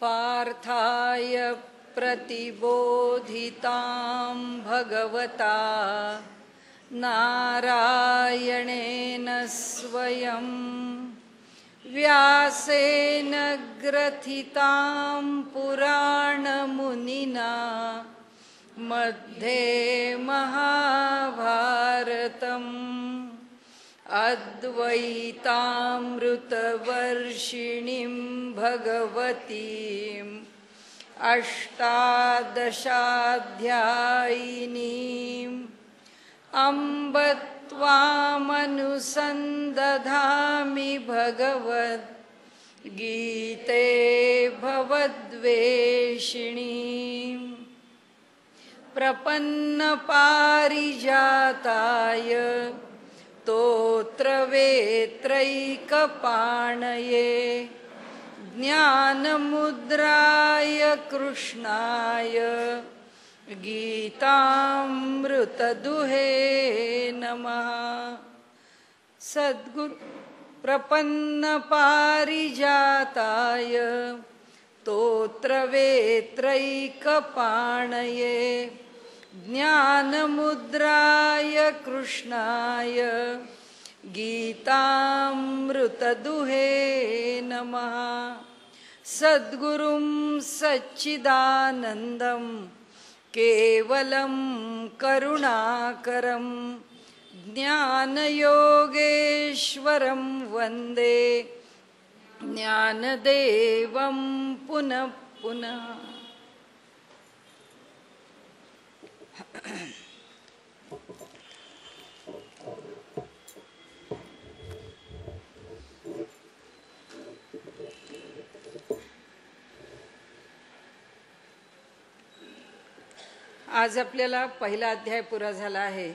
पार्थाय प्रतिबोधितां भगवता नारायणेन स्वयं व्यासेन ग्रथितां पुराणमुनिना मध्ये महाभारतम् अद्वैतामृतवर्षिणीं भगवतीम् अष्टादशाध्यायिनीम् अम्ब त्वामनुसन्दधामि भगवद्गीते भवद्वेषिणीम् प्रपन्नपारिजाताय स्तोत्रवेत्रैकपाणये ज्ञानमुद्राय कृष्णाय गीतामृतदुहे नमः। सद्गुरु प्रपन्नपारिजाताय स्तोत्रवेत्रैकपाणये ज्ञानमुद्राय कृष्णाय गीतामृतदुहे नमः। सद्गुरुं सच्चिदानन्दं केवलं करुणाकरं ज्ञानयोगेश्वरं वन्दे ज्ञानदेवं पुनः पुनः। आज आपल्याला पहिला अध्याय पुरा झाला आहे,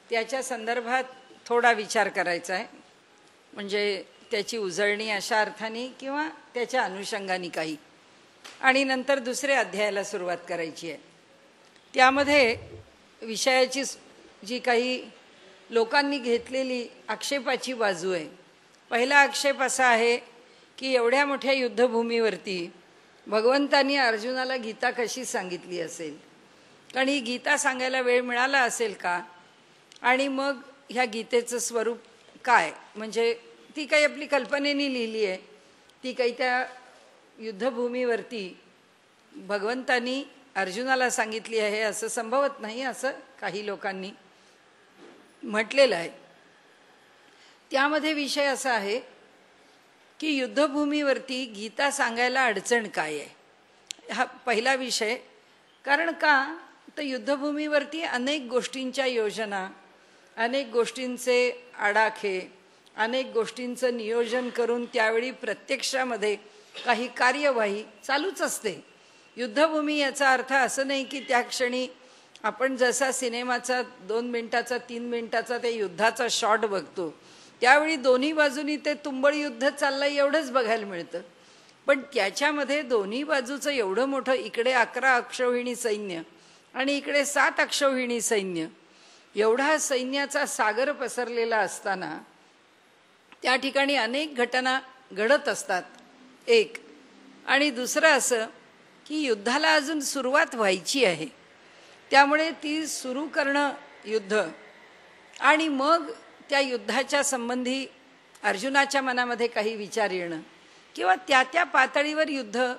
त्याच्या संदर्भात थोडा विचार करायचा आहे, म्हणजे त्याची उजळणी अशा अर्थाने किंवा त्याच्या अनुषंगाने काही, आणि नंतर दुसऱ्या अध्यायाला सुरुवात करायची आहे। त्यामध्ये विषयाची जी काही लोकांनी घेतलेली आक्षेपाची बाजू आहे। पहिला आक्षेप असा आहे की एवढ्या मोठ्या युद्धभूमीवरती भगवंतांनी अर्जुनाला गीता कशी सांगितली असेल, कारण ही गीता सांगायला वेळ मिळाला असेल का, आणि मग ह्या गीतेचं स्वरूप काय, म्हणजे ती काही आपली कल्पनेने लिहिली आहे, ती काही त्या युद्धभूमीवरती भगवंतांनी अर्जुनाला सांगितली आहे असं संभवत नाही, असं काही लोकांनी म्हटलेलं आहे। त्यामध्ये विषय असा आहे की युद्धभूमीवरती गीता सांगायला अडचण काय आहे, हा पहिला विषय। कारण का तर युद्धभूमीवरती अनेक गोष्टींच्या योजना, अनेक गोष्टींचे आडाखे, अनेक गोष्टींचं नियोजन करून त्यावेळी प्रत्यक्षामध्ये काही कार्यवाही चालूच असते। युद्धभूमी याचा अर्थ असं नाही की त्या क्षणी आपण जसा सिनेमाचा 2 मिनिटाचा 3 मिनिटाचा ते युद्धाचा शॉट बघतो, त्यावेळी दोन्ही बाजूनी ते तुंबळ युद्ध चाललंय एवढंच बघायला मिळतं, पण त्याच्यामध्ये दोन्ही बाजूचं एवढं मोठं, इकडे 11 अक्षौहिणी सैन्य आणि इकडे 7 अक्षौहिणी सैन्य, एवढा सैन्याचा सागर पसरलेला असताना त्या ठिकाणी अनेक घटना घडत असतात, एक। आणि दुसरं असं की युद्धाला अजून सुरुवात व्हायची आहे, त्यामुळे ती सुरू करणं युद्ध, आणि मग त्या युद्धाच्या संबंधी अर्जुनाच्या मनामध्ये काही विचार येणं, किंवा त्या त्या पातळीवर युद्ध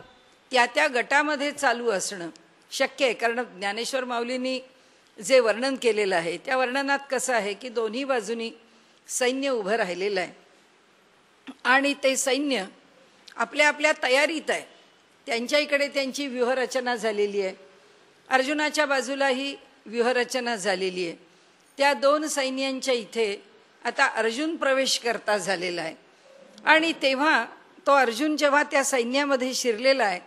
त्या त्या गटामध्ये चालू असणं शक्य आहे। कारण ज्ञानेश्वर माऊलींनी जे वर्णन केलेलं आहे त्या वर्णनात कसं आहे की दोन्ही बाजूनी सैन्य उभं राहिलेलं आहे, आणि ते सैन्य आपल्या आपल्या तयारीत आहे, त्यांच्या इकडे त्यांची व्यूहरचना झालेली आहे, अर्जुनाच्या बाजूलाही व्यूहरचना झालेली आहे। त्या 2 सैन्यांच्या इथे आता अर्जुन प्रवेश करता झालेला आहे, आणि तेव्हा तो अर्जुन जेव्हा त्या सैन्यामध्ये शिरलेला आहे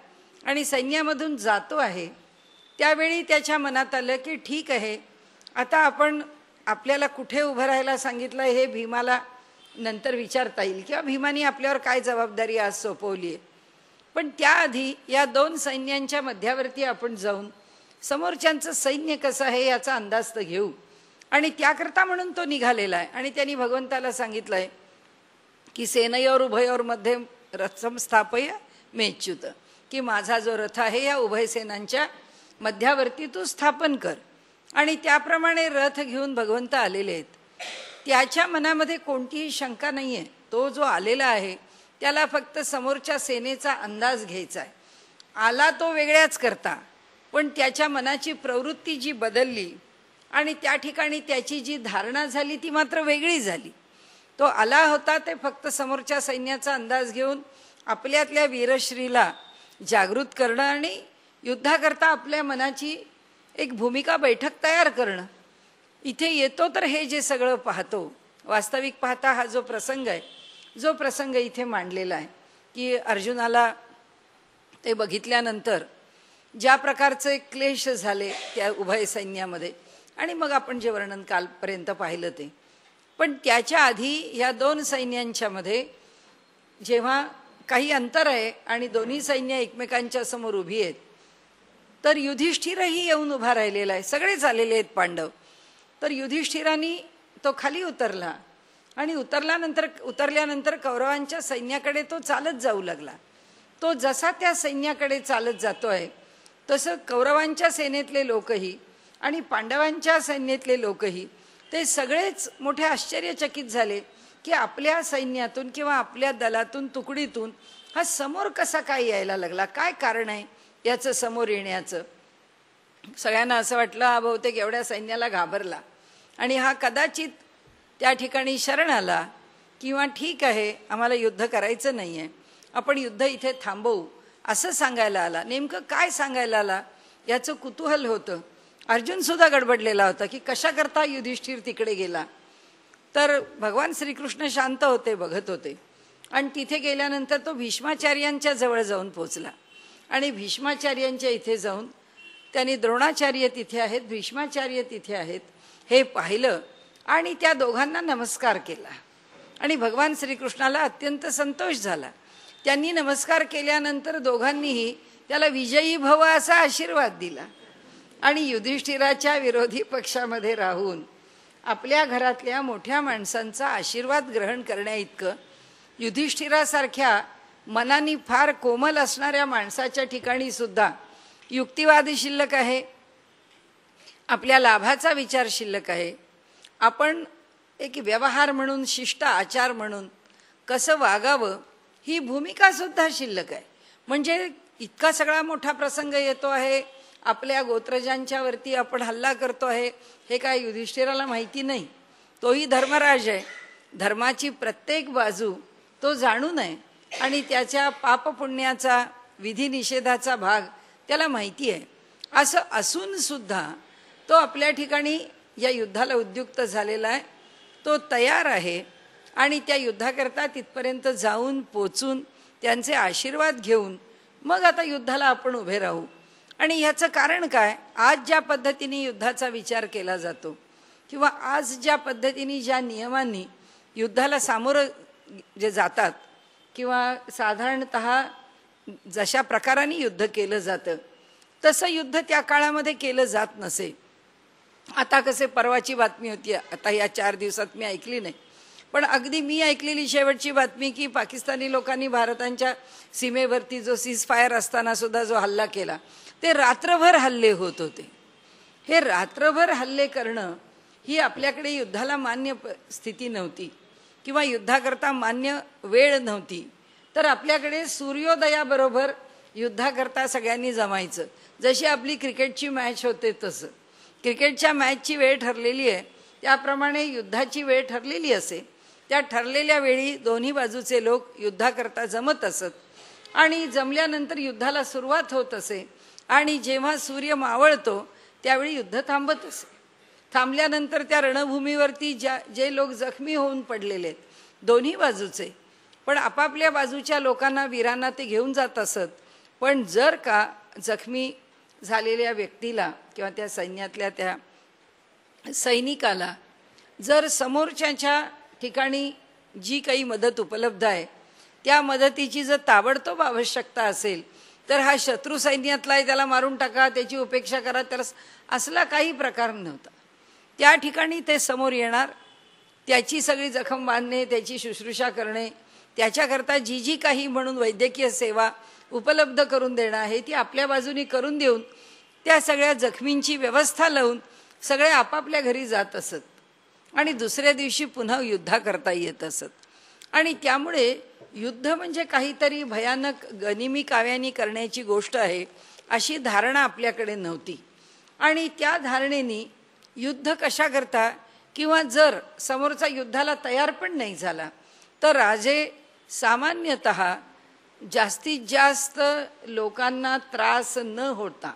आणि सैन्यामधून जातो आहे, त्यावेळी त्याच्या मनात आलं की ठीक आहे, आता आपण आपल्याला कुठे उभं राहायला सांगितलं हे भीमाला नंतर विचारता येईल, किंवा भीमाने आपल्यावर काय जबाबदारी आज सोपवली आहे, पण त्याआधी या 2 सैन्यांच्या मध्यावरती आपण जाऊन समोरच्यांचं सैन्य कसं आहे याचा अंदाज तर घेऊ, आणि त्याकरता म्हणून तो निघालेला आहे। आणि त्यांनी भगवंताला सांगितलंय की सेनयोर उभयोर मध्ये रथम स्थापय मेच्युत, की माझा जो रथ आहे या उभय सेनांच्या मध्यावर्ती तू स्थापन कर. आणि त्याप्रमाणे रथ घेऊन भगवंत आलेले आहेत. त्याच्या मनामध्ये कोणतीही शंका नाही आहे. तो जो आलेला आहे त्याला फक्त समोरच्या सेनेचा अंदाज घ्यायचा आहे. आला तो वेगळ्याच करता, पण त्याच्या मनाची प्रवृत्ती जी बदलली आणि त्या ठिकाणी त्याची जी धारणा झाली ती मात्र वेगळी झाली. तो आला होता ते फक्त समोरच्या सैन्याचा अंदाज घेऊन आपल्यातल्या वीरश्रीला जागृत करणं आणि युद्धाकरता आपल्या मनाची एक भूमिका बैठक तयार करणं. इथे येतो तर हे जे सगळं पाहतो, वास्तविक पाहता हा जो प्रसंग आहे, जो प्रसंग इथे मांडलेला आहे की अर्जुनाला ते बघितल्यानंतर ज्या प्रकारचे क्लेश झाले त्या उभय सैन्यामध्ये, आणि मग आपण जे वर्णन कालपर्यंत पाहिलं ते. पण त्याच्या आधी ह्या दोन सैन्यांच्या मध्ये जेव्हा काही अंतर आहे आणि दोन्ही सैन्य एकमेकांच्या समोर उभी आहेत, तर युधिष्ठिरही येऊन उभा राहिलेला आहे. सगळेच आलेले आहेत पांडव. तर युधिष्ठिराने तो खाली उतरला आणि उतरल्यानंतर कौरवांच्या सैन्याकडे तो चालत जाऊ लागला. तो जसा त्या सैन्याकडे चालत जातोय तसं कौरवांच्या सेनेतले लोकही आणि पांडवांच्या सैन्यातले लोकही ते सगळेच मोठे आश्चर्यचकित झाले की आपल्या सैन्यातून किंवा आपल्या दलातून, तुकडीतून हा समोर कसा काय यायला लागला, काय कारण आहे याचं समोर येण्याचं. सगळ्यांना असं वाटलं हा बहुतेक एवढ्या सैन्याला घाबरला आणि हा कदाचित त्या ठिकाणी शरण आला, किंवा ठीक आहे आम्हाला युद्ध करायचं नाही आहे, आपण युद्ध इथे थांबवू असं सांगायला आला. नेमकं काय सांगायला आला याचं कुतूहल होतं. अर्जुन सुद्धा गडबडलेला होता की कशा करता युधिष्ठिर तिकडे गेला. तर भगवान श्रीकृष्ण शांत होते, बघत होते. आणि तिथे गेल्यानंतर तो भीष्माचार्यांच्या जवळ जाऊन पोचला आणि भीष्माचार्यांच्या इथे जाऊन त्यांनी द्रोणाचार्य तिथे आहेत, भीष्माचार्य तिथे आहेत हे पाहिलं आणि त्या दोघांना नमस्कार केला. आणि भगवान श्रीकृष्णाला अत्यंत संतोष झाला. त्यांनी नमस्कार केल्यानंतर दोघांनीही त्याला विजयी भव असा आशीर्वाद दिला. आणि युधिष्ठिराच्या विरोधी पक्षामध्ये राहून आपल्या घरातल्या मोठ्या माणसांचा आशीर्वाद ग्रहण करण्याइतकं युधिष्ठिरासारख्या मनाने फार कोमल असणाऱ्या माणसाच्या ठिकाणी सुद्धा युक्तिवादी शिल्लक आहे, आपल्या लाभाचा विचार शिल्लक आहे. आपण एक व्यवहार म्हणून, शिष्ट आचार म्हणून कसं वागावं ही भूमिका सुद्धा शिल्लक आहे. म्हणजे इतका सगळा मोठा प्रसंग येतो आहे, आपल्या गोत्रजांच्या वरती आपण हल्ला करतो आहे, हे काय युधिष्ठिराला माहिती नाही. तोही धर्मराज आहे. धर्माची प्रत्येक बाजू तो जाणून आहे आणि त्याच्या पापपुण्याचा, विधी निषेधाचा भाग त्याला माहिती आहे. असं असून सुद्धा तो आपल्या ठिकाणी या युद्धाला उद्युक्त झालेला आहे. तो तयार आहे आणि त्या युद्धाकरता तिथपर्यंत जाऊन पोचून त्यांचे आशीर्वाद घेऊन मग आता युद्धाला आपण उभे राहू. आणि ह्याचं कारण काय, आज ज्या पद्धतीने युद्धाचा विचार केला जातो किंवा आज ज्या पद्धतीने, ज्या नियमांनी युद्धाला सामोरं जे जातात किंवा साधारणत जशा प्रकाराने युद्ध केलं जातं तसं युद्ध त्या काळामध्ये केलं जात नसे. आता कसे, परवाची बातमी होती, आता या 4 दिवसात मी ऐकली नाही, पण अगदी मी ऐकलेली शेवटची बातमी की पाकिस्तानी लोकांनी भारताच्या सीमेवरती जो सीज फायर असताना सुद्धा जो हल्ला केला, ते रात्रभर हल्ले होत होते. हे रात्रभर हल्ले करणं ही आपल्याकडे युद्धाला मान्य स्थिती नव्हती किंवा युद्धाकरता मान्य वेळ नव्हती. तर आपल्याकडे सूर्योदयाबरोबर युद्धाकरता सगळ्यांनी जमायचं. जशी आपली क्रिकेटची मॅच होते तसं क्रिकेटच्या मॅचची वेळ ठरलेली आहे, त्याप्रमाणे युद्धाची वेळ ठरलेली असे. त्या ठरलेल्या वेळी दोन्ही बाजूचे लोक युद्धाकरता जमत असत आणि जमल्यानंतर युद्धाला सुरुवात होत असे. आणि जेव्हा सूर्य मावळतो त्यावेळी युद्ध थांबत असे. थांबल्यानंतर त्या रणभूमीवरती जे लोक जखमी होऊन पडलेले आहेत दोन्ही बाजूचे, पण आपापल्या बाजूच्या लोकांना, वीरांना ते घेऊन जात असत. पण जर का जखमी झालेल्या व्यक्तीला किंवा त्या सैन्यातल्या त्या सैनिकाला जर समोरच्याच्या ठिकाणी जी काही मदत उपलब्ध आहे त्या मदतीची जर ताबडतोब आवश्यकता असेल तर हा शत्रू सैन्यातला आहे त्याला मारून टाका, त्याची उपेक्षा करा, त्याला असला काही प्रकार नव्हता. त्या ठिकाणी ते समोर येणार, त्याची सगळी जखम बांधणे, त्याची शुश्रूषा करणे, त्याच्याकरता जी जी काही म्हणून वैद्यकीय सेवा उपलब्ध करून देणं आहे ती आपल्या बाजूनी करून देऊन त्या सगळ्या जखमींची व्यवस्था लावून सगळे आपापल्या घरी जात असत आणि दुसऱ्या दिवशी पुन्हा युद्ध करता येत असत. आणि त्यामुळे युद्ध म्हणजे काहीतरी भयानक गनिमी काव्यानी करण्याची गोष्ट आहे अशी धारणा आपल्याकडे नव्हती. आणि त्या धारणेने युद्ध कशा करता किंवा जर समोरचा युद्धाला तयार पण नाही झाला तर राजे सामान्यतः जास्तीत जास्त लोकांना त्रास न होता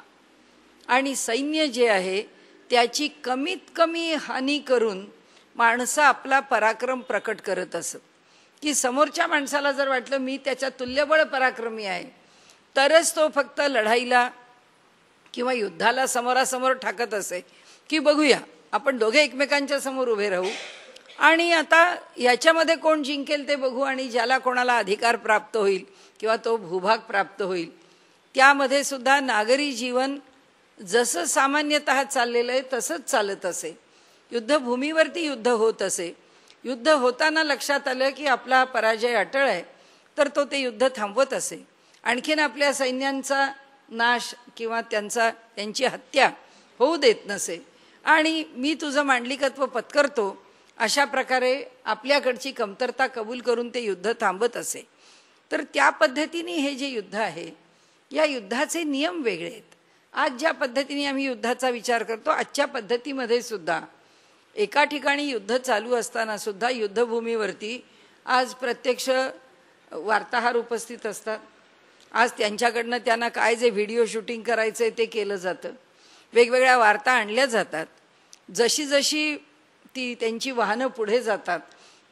आणि सैन्य जे आहे त्याची कमीत कमी हानी करून माणसं आपला पराक्रम प्रकट करत असत. की समोरच्या माणसाला जर वाटलं मी त्याच्या तुल्यबळ पराक्रमी आहे तरच तो फक्त लढाईला किंवा युद्धाला समोरासमोर ठाकत असे की बघूया आपण दोघे एकमेकांच्या समोर उभे राहू आणि आता याच्यामध्ये कोण जिंकेल ते बघू आणि ज्याला कोणाला अधिकार प्राप्त होईल किंवा तो भूभाग प्राप्त होईल. त्यामध्ये सुद्धा नागरी जीवन जसं सामान्यतः चाललेलं आहे तसंच चालत असे. युद्धभूमीवरती युद्ध होत असे. युद्ध होताना लक्षात आलं की आपला पराजय अटळ आहे तर तो ते युद्ध थांबवत असे. आणखीन आपल्या सैन्यांचा नाश किंवा त्यांची हत्या होऊ देत नसे आणि मी तुझं मांडलिकत्व पत्करतो अशा प्रकारे आपल्याकडची कमतरता कबूल करून ते युद्ध थांबत असे. तर त्या पद्धतीने हे जे युद्ध आहे या युद्धाचे नियम वेगळे आहेत. आज ज्या पद्धतीने आम्ही युद्धाचा विचार करतो आजच्या पद्धतीमध्ये सुद्धा एका ठिकाणी युद्ध चालू असताना सुद्धा युद्धभूमीवरती आज प्रत्यक्ष वार्ताहर उपस्थित असतात. आज त्यांच्याकडनं त्यांना काय जे व्हिडिओ शूटिंग करायचं आहे ते केलं जातं. वेगवेगळ्या वार्ता आणल्या जातात. जशी जशी ती त्यांची वाहनं पुढे जातात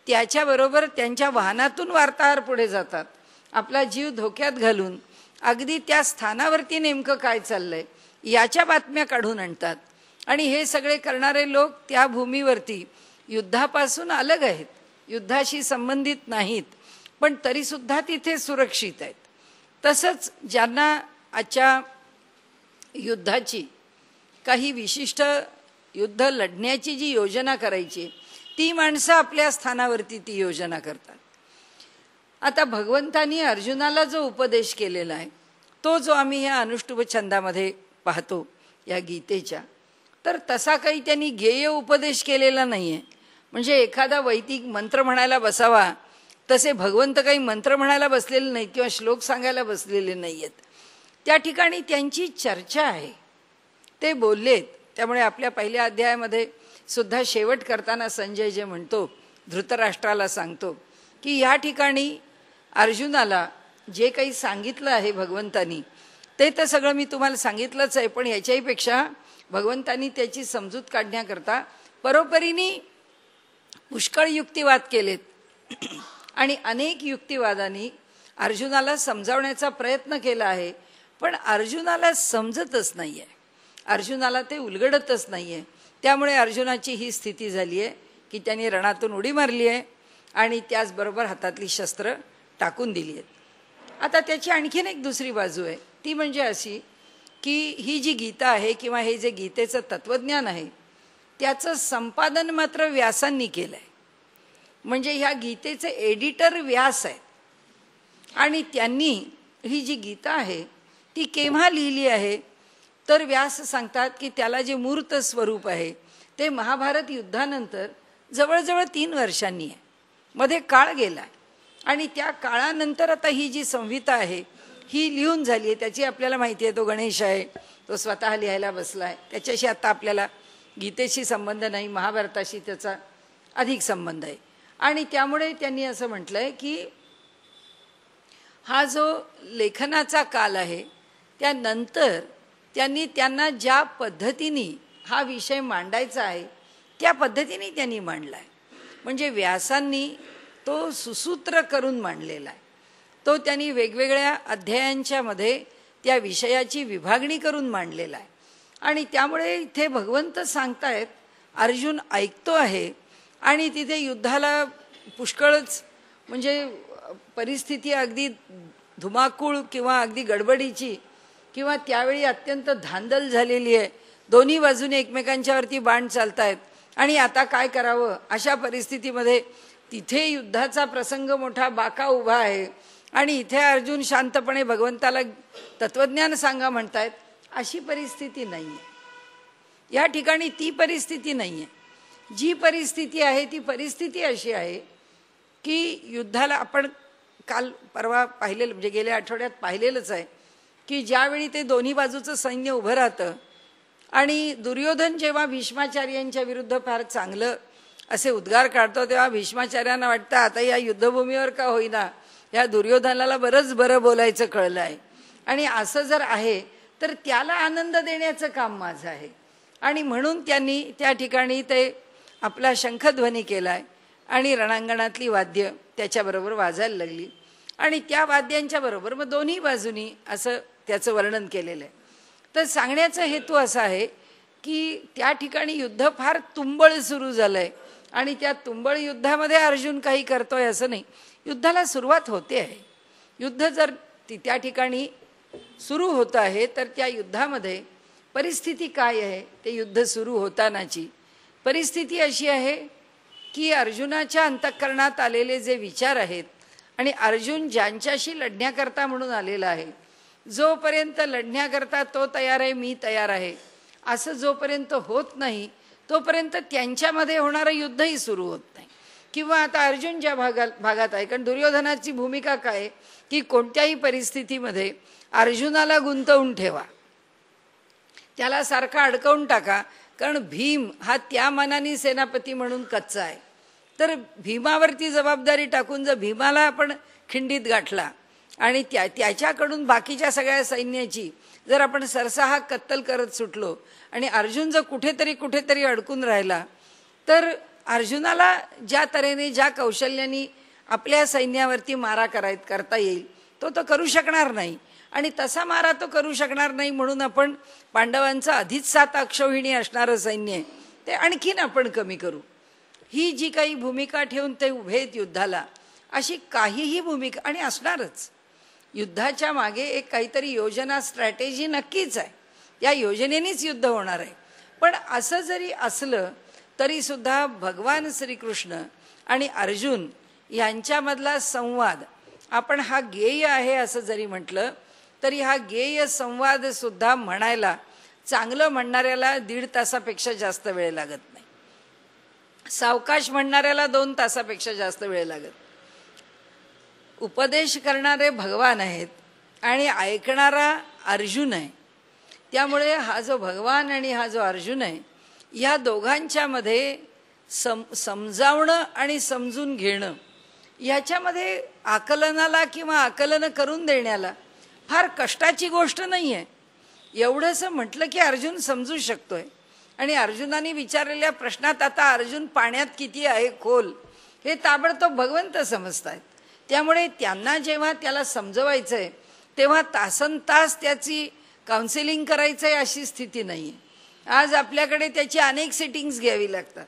त्याच्याबरोबर त्यांच्या वाहनातून वार्ताहर पुढे जातात आपला जीव धोक्यात घालून अगदी त्या स्थानावरती नेमकं काय चाललंय याच्या बातम्या काढून आणतात. आणि हे सगळे करणारे लोक त्या भूमीवरती युद्धापासून अलग आहेत, युद्धाशी संबंधित नाहीत, पण तरीसुद्धा तिथे सुरक्षित आहेत. तसंच ज्यांना आजच्या युद्धाची काही विशिष्ट युद्ध लढण्याची जी योजना करायची ती माणसं आपल्या स्थानावरती ती योजना करतात. आता भगवंतानी अर्जुनाला जो उपदेश केलेला आहे तो जो आम्ही या अनुष्टुभ छंदामध्ये पाहतो या गीतेच्या, तर तसा काही त्यांनी गेय उपदेश केलेला नाही आहे. म्हणजे एखादा वैदिक मंत्र म्हणायला बसावा तसे भगवंत काही मंत्र म्हणायला बसलेले नाहीत किंवा श्लोक सांगायला बसलेले नाही आहेत. त्या ठिकाणी त्यांची चर्चा आहे, ते बोललेत. त्यामुळे आपल्या पहिल्या अध्यायामध्ये सुद्धा शेवट करताना संजय जे म्हणतो धृतराष्ट्राला सांगतो की या ठिकाणी अर्जुनाला जे काही सांगितलं आहे भगवंतानी ते तर सगळं मी तुम्हाला सांगितलंच आहे, पण याच्याही पेक्षा भगवंतानी त्याची समजूत काढण्याकरता परोपरीने पुष्कळ युक्तिवाद केलेत आणि अनेक युक्तिवादांनी अर्जुनाला समजावण्याचा प्रयत्न केला आहे. पण अर्जुनाला समजतच नाही आहे, अर्जुनाला ते उलगडतच नाही आहे. त्यामुळे अर्जुनाची ही स्थिती झाली आहे की त्यांनी रणातून उडी मारली आहे आणि त्याचबरोबर हातातली शस्त्र टाकून दिली आहेत. आता त्याची आणखीन एक दुसरी बाजू आहे, ती म्हणजे अशी की ही जी गीता आहे किंवा हे जे गीतेचं तत्त्वज्ञान आहे त्याचं संपादन मात्र व्यासांनी केलं आहे. म्हणजे ह्या गीतेचे एडिटर व्यास आहेत आणि त्यांनी ही जी गीता आहे ती केव्हा लिहिली आहे तर व्यास सांगतात की त्याला जे मूर्त स्वरूप आहे ते महाभारत युद्धानंतर जवळजवळ 3 वर्षांनी आहे. मध्ये काळ गेला आणि त्या काळानंतर आता ही जी संहिता आहे ही लिहून झाली आहे. त्याची आपल्याला माहिती आहे, तो गणेश आहे, तो स्वतः लिहायला बसला आहे. त्याच्याशी आता आपल्याला गीतेशी संबंध नाही, महाभारताशी त्याचा अधिक संबंध आहे. आणि त्यामुळे त्यांनी असं म्हटलं आहे की हा जो लेखनाचा काल आहे त्यानंतर त्यांना ज्या पद्धतीने हा विषय मांडायचा आहे त्या पद्धतीने त्यांनी मांडला आहे. म्हणजे व्यासांनी तो सुसूत्र करून मांडलेला आहे. तो त्यांनी वेगवेगळ्या अध्यायांच्या मध्ये त्या विषयाची विभागणी करून मांडलेला आहे. आणि त्यामुळे इथे भगवंत सांगतायत, अर्जुन ऐकतो आहे आणि तिथे युद्धाला पुष्कळच म्हणजे परिस्थिती अगदी धुमाकूळ किंवा अगदी गडबडीची किंवा त्यावेळी अत्यंत धांदल झालेली आहे. दोन्ही बाजूने एकमेकांच्यावरती बाण चालत आहेत आणि आता काय करावं अशा परिस्थितीमध्ये तिथे युद्धाचा प्रसंग मोठा बाका उभा आहे आणि इथे अर्जुन शांतपणे भगवंताला तत्वज्ञान सांगा म्हणतायत, अशी परिस्थिती नाही आहे या ठिकाणी. ती परिस्थिती नाही आहे. जी परिस्थिती आहे ती परिस्थिती अशी आहे की युद्धाला आपण काल परवा पाहिलेलं, म्हणजे गेल्या आठवड्यात पाहिलेलंच आहे की ज्यावेळी ते दोन्ही बाजूचं सैन्य उभं राहतं आणि दुर्योधन जेव्हा भीष्माचार्यांच्या विरुद्ध फार चांगलं असे उद्गार काढतो, तेव्हा भीष्माचार्यांना वाटतं आता या युद्धभूमीवर का होईना या दुर्योधनाला बरंच बरं बोलायचं कळलं आहे, आणि असं जर आहे तर त्याला आनंद देण्याचं काम माझं आहे. आणि म्हणून त्यांनी त्या ठिकाणी ते आपला शंखध्वनी केलाय आणि रणांगणातली वाद्य त्याच्याबरोबर वाजायला लागली आणि त्या वाद्यांच्या बरोबर मग दोन्ही बाजूनी असं त्याचं वर्णन केलेलं आहे. तर सांगण्याचा हेतू असा आहे की त्या ठिकाणी युद्ध फार तुंबळ सुरू झालंय आणि त्या तुंबळ युद्धामध्ये अर्जुन काही करतोय असं नाही. युद्धाला सुरुवात होते आहे. युद्ध जर त्या ठिकाणी सुरू होतं आहे तर त्या युद्धामध्ये परिस्थिती काय आहे, ते युद्ध सुरू होतानाची परिस्थिती अशी आहे की अर्जुनाच्या अंतःकरणात आलेले जे विचार आहेत आणि अर्जुन ज्यांच्याशी लढण्याकरता म्हणून आलेला आहे, जोपर्यंत लढण्याकरता तो तयार आहे, मी तयार आहे, असं जोपर्यंत होत नाही तोपर्यंत त्यांच्यामध्ये होणारं युद्धही सुरू होत नाही. किंवा आता अर्जुन ज्या भागात आहे, कारण दुर्योधनाची भूमिका काय की कोणत्याही परिस्थितीमध्ये अर्जुनाला गुंतवून ठेवा, त्याला सारखा अडकवून टाका, कारण भीम हा त्या मनाने सेनापती म्हणून कच्चा आहे. तर भीमावरती जबाबदारी टाकून जर भीमाला आपण खिंडीत गाठला आणि त्याच्याकडून बाकीच्या सगळ्या सैन्याची जर आपण सरसाहा कत्तल करत सुटलो आणि अर्जुन जर कुठेतरी अडकून राहिला, तर अर्जुनाला ज्या तऱ्हेने ज्या कौशल्याने आपल्या सैन्यावरती मारा करता येईल तो करू शकणार नाही. आणि तसा मारा तो करू शकणार नाही म्हणून आपण पांडवांचं आधीच 7 अक्षौहिणी असणारं सैन्य आहे ते आणखीन आपण कमी करू. ही जी काही भूमिका ठेवून ते उभे आहेत युद्धाला, अशी काहीही भूमिका आणि असणारच. युद्धाच्या मागे एक काहीतरी योजना, स्ट्रॅटेजी नक्कीच आहे. या योजनेनेच युद्ध होणार आहे. पण असं जरी असलं तरी सुद्धा भगवान श्रीकृष्ण आणि अर्जुन यांच्यामधला संवाद, आपण हा गेय आहे असं जरी म्हटलं तरी हा गेय संवाद सुद्धा म्हणायला चांगलं म्हणणाऱ्याला 1.5 तासापेक्षा जास्त वेळ लागत नाही. सावकाश म्हणणाऱ्याला 2 तासापेक्षा जास्त वेळ लागत. उपदेश करणारे भगवान आहेत आणि ऐकणारा अर्जुन आहे. त्यामुळे हा जो भगवान आणि हा जो अर्जुन आहे, या दोघांच्या मध्ये समजावणं आणि समजून घेणं, याच्यामध्ये आकलनाला किंवा आकलन करून देण्याला फार कष्टाची गोष्ट नाही आहे. एवढंसं म्हटलं की अर्जुन समजू शकतोय. आणि अर्जुनाने विचारलेल्या प्रश्नात आता अर्जुन पाण्यात किती आहे खोल हे ताबडतोब भगवंत समजतायत. त्यामुळे त्यांना जेव्हा त्याला समजवायचं आहे तेव्हा तासनतास त्याची काउन्सिलिंग करायचं आहे अशी स्थिती नाही आहे. आज आपल्याकडे त्याची अनेक सेटिंग्स घ्यावी लागतात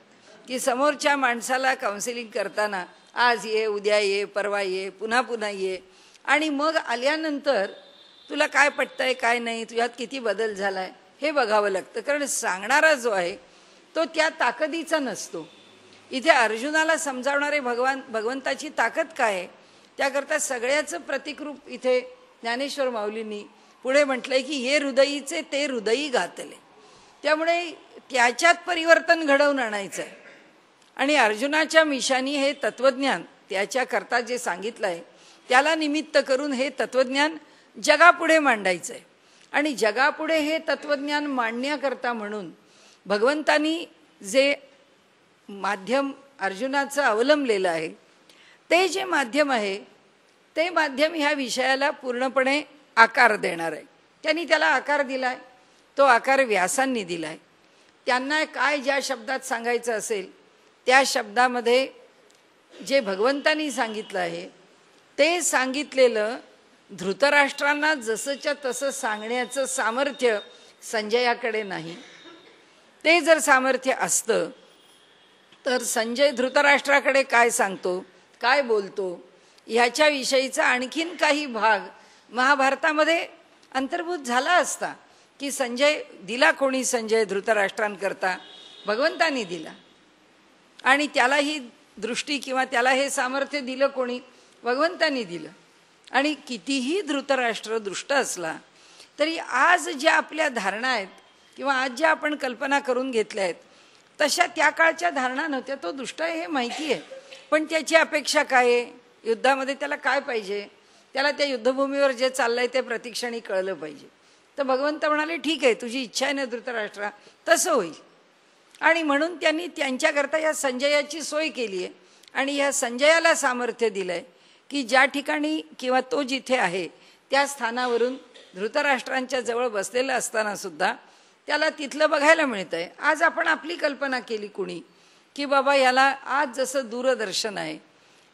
की समोरच्या माणसाला काउन्सिलिंग करताना आज ये, उद्या ये, परवा ये, पुन्हा ये, आणि मग आल्यानंतर तुला काय पटतंय काय नाही, तुझ्यात किती बदल झालाय हे बघावं लागतं. कारण सांगणारा जो आहे तो त्या ताकदीचा नसतो. इथे अर्जुनाला समजावणारे भगवंताची ताकद काय आहे, त्याकरता सगळ्याचं प्रतिकरूप इथे ज्ञानेश्वर माऊलींनी पुढे म्हटलंय की हे हृदयीचे ते हृदयी घातले. त्यामुळे त्याच्यात परिवर्तन घडवून आणायचं आहे. आणि अर्जुनाच्या मिशानी हे तत्वज्ञान त्याच्याकरता जे सांगितलं आहे त्याला निमित्त करून हे तत्वज्ञान जगापुढे मांडायचं आहे. आणि जगापुढे हे तत्वज्ञान मांडण्याकरता म्हणून भगवंतानी जे माध्यम अर्जुनाचं अवलंबलेलं आहे, ते जे माध्यम आहे ते माध्यम ह्या विषयाला पूर्णपणे आकार देणार आहे. त्यांनी त्याला आकार दिलाय, तो आकार व्यासांनी दिलाय. त्यांना काय ज्या शब्दात सांगायचं असेल त्या शब्दामध्ये जे भगवंतानी सांगितलं आहे ते सांगितलेलं धृतराष्ट्रांना जसंच्या तसं सांगण्याचं सामर्थ्य संजयाकडे नाही. ते जर सामर्थ्य असतं तर संजय धृतराष्ट्राकडे काय सांगतो, काय बोलतो, ह्याच्याविषयीचा आणखीन काही भाग महाभारतामध्ये अंतर्भूत झाला असता. की संजय दिला कोणी, संजय धृतराष्ट्रांकरता भगवंतानी दिला. आणि त्याला ही दृष्टी किंवा त्याला हे सामर्थ्य दिलं कोणी, भगवंतानी दिलं. आणि कितीही धृतराष्ट्र दुष्ट असला तरी आज ज्या आपल्या धारणा आहेत किंवा आज ज्या आपण कल्पना करून घेतल्या आहेत तशा त्या काळच्या धारणा नव्हत्या. तो दुष्ट आहे हे माहिती आहे, पण त्याची अपेक्षा काय आहे, युद्धामध्ये त्याला काय पाहिजे, त्याला त्या युद्धभूमीवर जे चाललंय ते प्रतिक्षणी कळलं पाहिजे. तर भगवंत म्हणाले ठीक आहे, तुझी इच्छा आहे ना धृतराष्ट्रा, तसं होईल. आणि म्हणून त्यांनी त्यांच्याकरता या संजयाची सोय केली आहे आणि या संजयाला सामर्थ्य दिलं आहे की ज्या ठिकाणी किंवा तो जिथे आहे त्या स्थानावरून धृतराष्ट्रांच्या जवळ बसलेलं असताना सुद्धा त्याला तिथलं बघायला मिळतं आहे. आज आपण आपली कल्पना केली कुणी की बाबा याला आज जसं दूरदर्शन आहे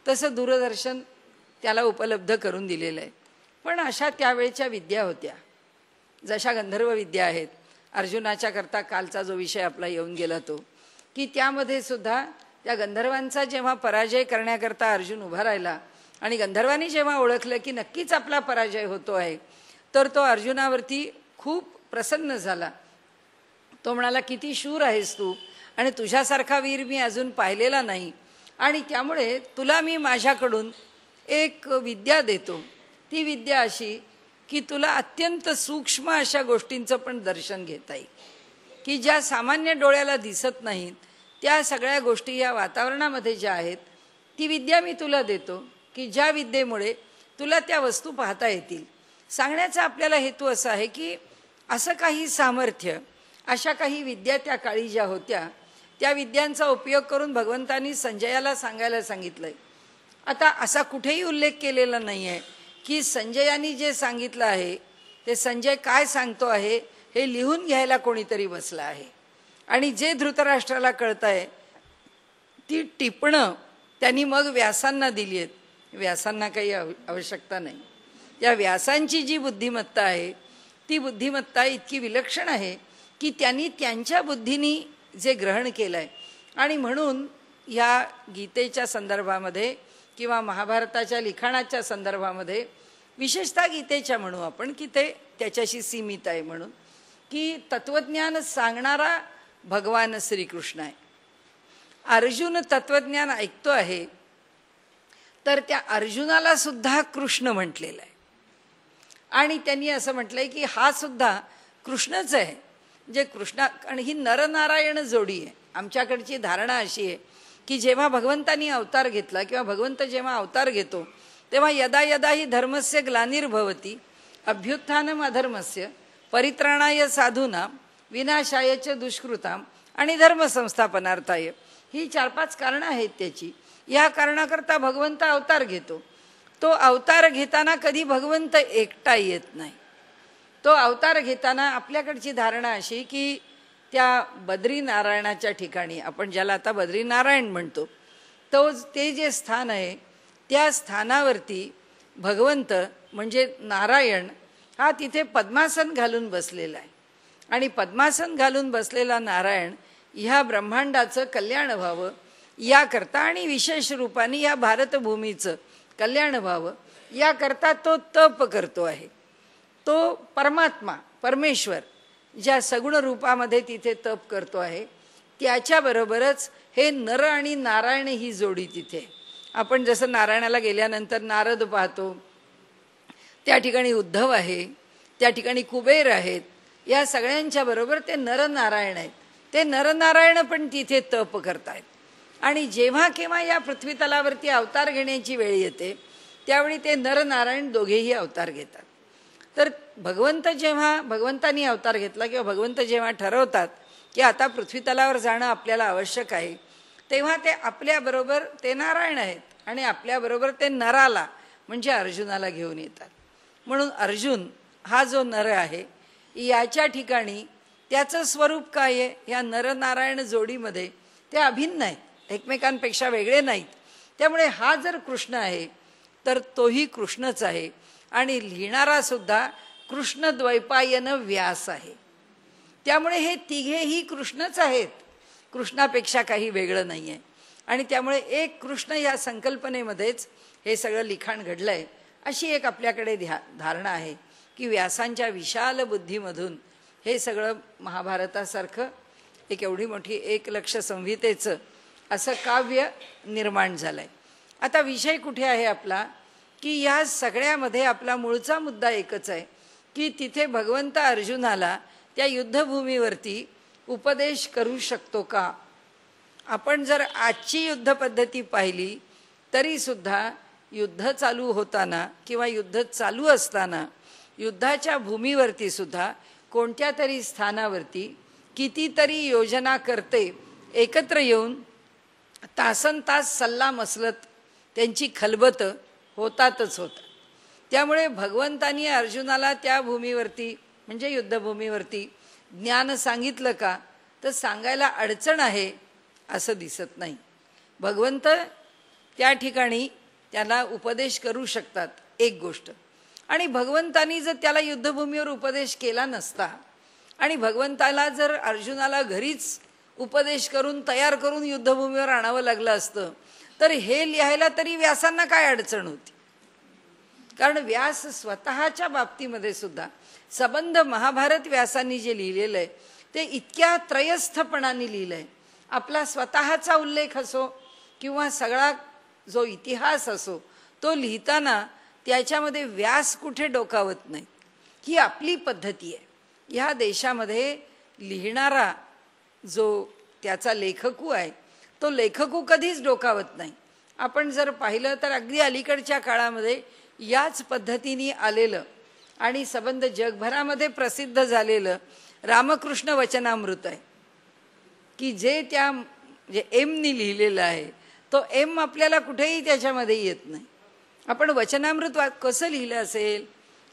तसं दूरदर्शन त्याला उपलब्ध करून दिलेलं आहे. पण अशा त्यावेळच्या विद्या होत्या, जशा गंधर्व विद्या आहेत. अर्जुनाच्या करता कालचा जो विषय आपला येऊन गेला तो की त्यामध्ये सुद्धा त्या गंधर्वांचा जेव्हा पराजय करण्याकरता अर्जुन उभा राहिला आणि गंधर्वांनी जेव्हा ओळखलं की नक्कीच आपला पराजय होतो आहे तर तो अर्जुनावरती खूप प्रसन्न झाला. तो म्हणाला किती शूर आहेस तू आणि तुझ्यासारखा वीर मी अजून पाहिलेला नाही आणि त्यामुळे तुला मी माझ्याकडून एक विद्या देतो. ती विद्या अशी की तुला अत्यंत सूक्ष्म अशा गोष्टींचं पण दर्शन घेता येईल की ज्या सामान्य डोळ्याला दिसत नाहीत त्या सगळ्या गोष्टी या वातावरणामध्ये ज्या आहेत ती विद्या मी तुला देतो की ज्या विद्येमुळे तुला त्या वस्तू पाहता येतील. सांगण्याचा आपल्याला हेतू असा आहे की असं काही सामर्थ्य, अशा काही विद्या त्या काळी ज्या होत्या त्या विद्यांचा उपयोग करून भगवंतांनी संजयाला सांगायला सांगितलंय. आता असा कुठेही उल्लेख केलेला नाही आहे की संजयानी जे सांगितलं आहे ते संजय काय सांगतो आहे हे लिहून घ्यायला कोणीतरी बसलं आहे आणि जे धृतराष्ट्राला कळतं आहे ती टिपणं त्यांनी मग व्यासांना दिली आहेत. व्यासांना काही आवश्यकता नाही. या व्यासांची जी बुद्धिमत्ता आहे ती बुद्धिमत्ता इतकी विलक्षण आहे की त्यांनी त्यांच्या बुद्धीनी जे ग्रहण केलं आहे आणि म्हणून या गीतेच्या संदर्भामध्ये किंवा महाभारताच्या लिखाणाच्या संदर्भामध्ये विशेषतः गीतेच्या म्हणू आपण की ते त्याच्याशी सीमित आहे म्हणून की तत्वज्ञान सांगणारा भगवान श्रीकृष्ण आहे. अर्जुन तत्वज्ञान ऐकतो आहे तर त्या अर्जुनाला सुद्धा कृष्ण म्हटलेलं आहे आणि त्यांनी असं म्हटलंय की हा सुद्धा कृष्णच आहे. जे कृष्णा आणि ही नरनारायण जोडी आहे. आमच्याकडची धारणा अशी आहे की जेव्हा भगवंतांनी अवतार घेतला किंवा भगवंत जेव्हा अवतार घेतो तेव्हा यदा यदा ही धर्मस्य ग्लानिर्भवती अभ्युत्थानम अधर्मस्य परित्राणाय साधूनाम विनाशाय च दुष्कृताम आणि धर्मसंस्थापनार्थाय, ही 4-5 कारणं आहेत त्याची. या कारणाकरता भगवंत अवतार घेतो. तो अवतार घेताना कधी भगवंत एकटा येत नाही. तो अवतार घेताना आपल्याकडची धारणा अशी की त्या बद्रीनारायणाच्या ठिकाणी, आपण ज्याला आता बद्रीनारायण म्हणतो, ते जे स्थान आहे त्या स्थानावरती भगवंत म्हणजे नारायण हा तिथे पद्मासन घालून बसलेला आहे आणि पद्मासन घालून बसलेला नारायण ह्या ब्रह्मांडाचं कल्याण व्हावं याकरता आणि विशेष रूपाने या भारतभूमीचं कल्याण व्हावं याकरता तो तप करतो आहे. तो परमात्मा परमेश्वर ज्या सगुण रूपामध्ये तिथे तप करतो आहे त्याच्याबरोबरच हे नर आणि नारायण ही जोडी तिथे. आपण जसं नारायणाला गेल्यानंतर नारद पाहतो, त्या ठिकाणी उद्धव आहे, त्या ठिकाणी कुबेर आहेत, या सगळ्यांच्या बरोबर ते नरनारायण आहेत. ते नरनारायण पण तिथे तप करतायत आणि जेव्हा केव्हा या पृथ्वीतलावरती अवतार घेण्याची वेळ येते त्यावेळी ते नरनारायण दोघेही अवतार घेतात. तर भगवंतांनी अवतार घेतला किंवा भगवंत जेव्हा ठरवतात की आता पृथ्वीतलावर जाणं आपल्याला आवश्यक आहे तेव्हा ते आपल्याबरोबर ते नारायण आहेत आणि आपल्याबरोबर ते नराला म्हणजे अर्जुनाला घेऊन येतात. म्हणून अर्जुन हा जो नर आहे याच्या ठिकाणी त्याचं स्वरूप काय आहे, या नरनारायण जोडीमध्ये ते अभिन्न आहेत, एकमेकांपेक्षा वेगळे नाहीत. त्यामुळे हा जर कृष्ण आहे तर तोही कृष्णच आहे आणि लिहिणारा सुद्धा कृष्ण द्वैपायन व्यास आहे. त्यामुळे हे तिघेही कृष्णच आहेत, कृष्णापेक्षा काही वेगळं नाही आहे. आणि त्यामुळे एक कृष्ण या संकल्पनेमध्येच हे सगळं लिखाण घडलंय अशी एक आपल्याकडे धारणा आहे की व्यासांच्या विशाल बुद्धीमधून हे सगळं महाभारतासारखं एक एवढी मोठी 1 लक्ष संहितेचं असं काव्य निर्माण झालंय. आता विषय कुठे आहे आपला की या सगळ्यामध्ये आपला मूळचा मुद्दा एकच आहे की तिथे भगवंत अर्जुनाला त्या युद्धभूमीवरती उपदेश करू शकतो का. आपण जर आजची युद्धपद्धती पाहिली तरीसुद्धा युद्ध चालू होताना किंवा युद्ध चालू असताना युद्धाच्या भूमीवरती सुद्धा कोणत्या तरी स्थानावरती कितीतरी योजना करते एकत्र येऊन तासनतास सल्ला मसलत त्यांची खलबत होतातच होत. त्यामुळे भगवंतानी अर्जुनाला त्या भूमीवरती म्हणजे युद्धभूमीवरती ज्ञान सांगितलं का तर सांगायला अडचण आहे असं दिसत नाही. भगवंत त्या ठिकाणी त्याला उपदेश करू शकतात एक गोष्ट. आणि भगवंतानी जर त्याला युद्धभूमीवर उपदेश केला नसता आणि भगवंताला जर अर्जुनाला घरीच उपदेश करून तयार करून युद्धभूमीवर आणावं लागलं असतं तर हे लिहायला तरी व्यासांना काय अडचण होती. कारण व्यास स्वतःच्या बाबतीमध्ये सुद्धा संबंध महाभारत व्यासांनी जे लिहिलेलं आहे ते इतक्या त्रयस्थपणाने लिहिलं आहे. आपला स्वतःचा उल्लेख असो किंवा सगळा जो इतिहास असो तो लिहिताना त्याच्यामध्ये व्यास कुठे डोकावत नाही. ही आपली पद्धती आहे. ह्या देशामध्ये लिहिणारा जो त्याचा लेखकू आहे तो लेखकू कधीच डोकावत नाही. आपण जर पाहिलं तर अगदी अलीकडच्या काळामध्ये याच पद्धतीने आलेलं आणि संबंध जगभरामध्ये प्रसिद्ध झालेलं रामकृष्ण वचनामृत आहे की जे त्या जे एमनी लिहिलेलं आहे तो एम आपल्याला कुठेही त्याच्यामध्ये येत नाही. आपण वचनामृत कसं लिहिलं असेल,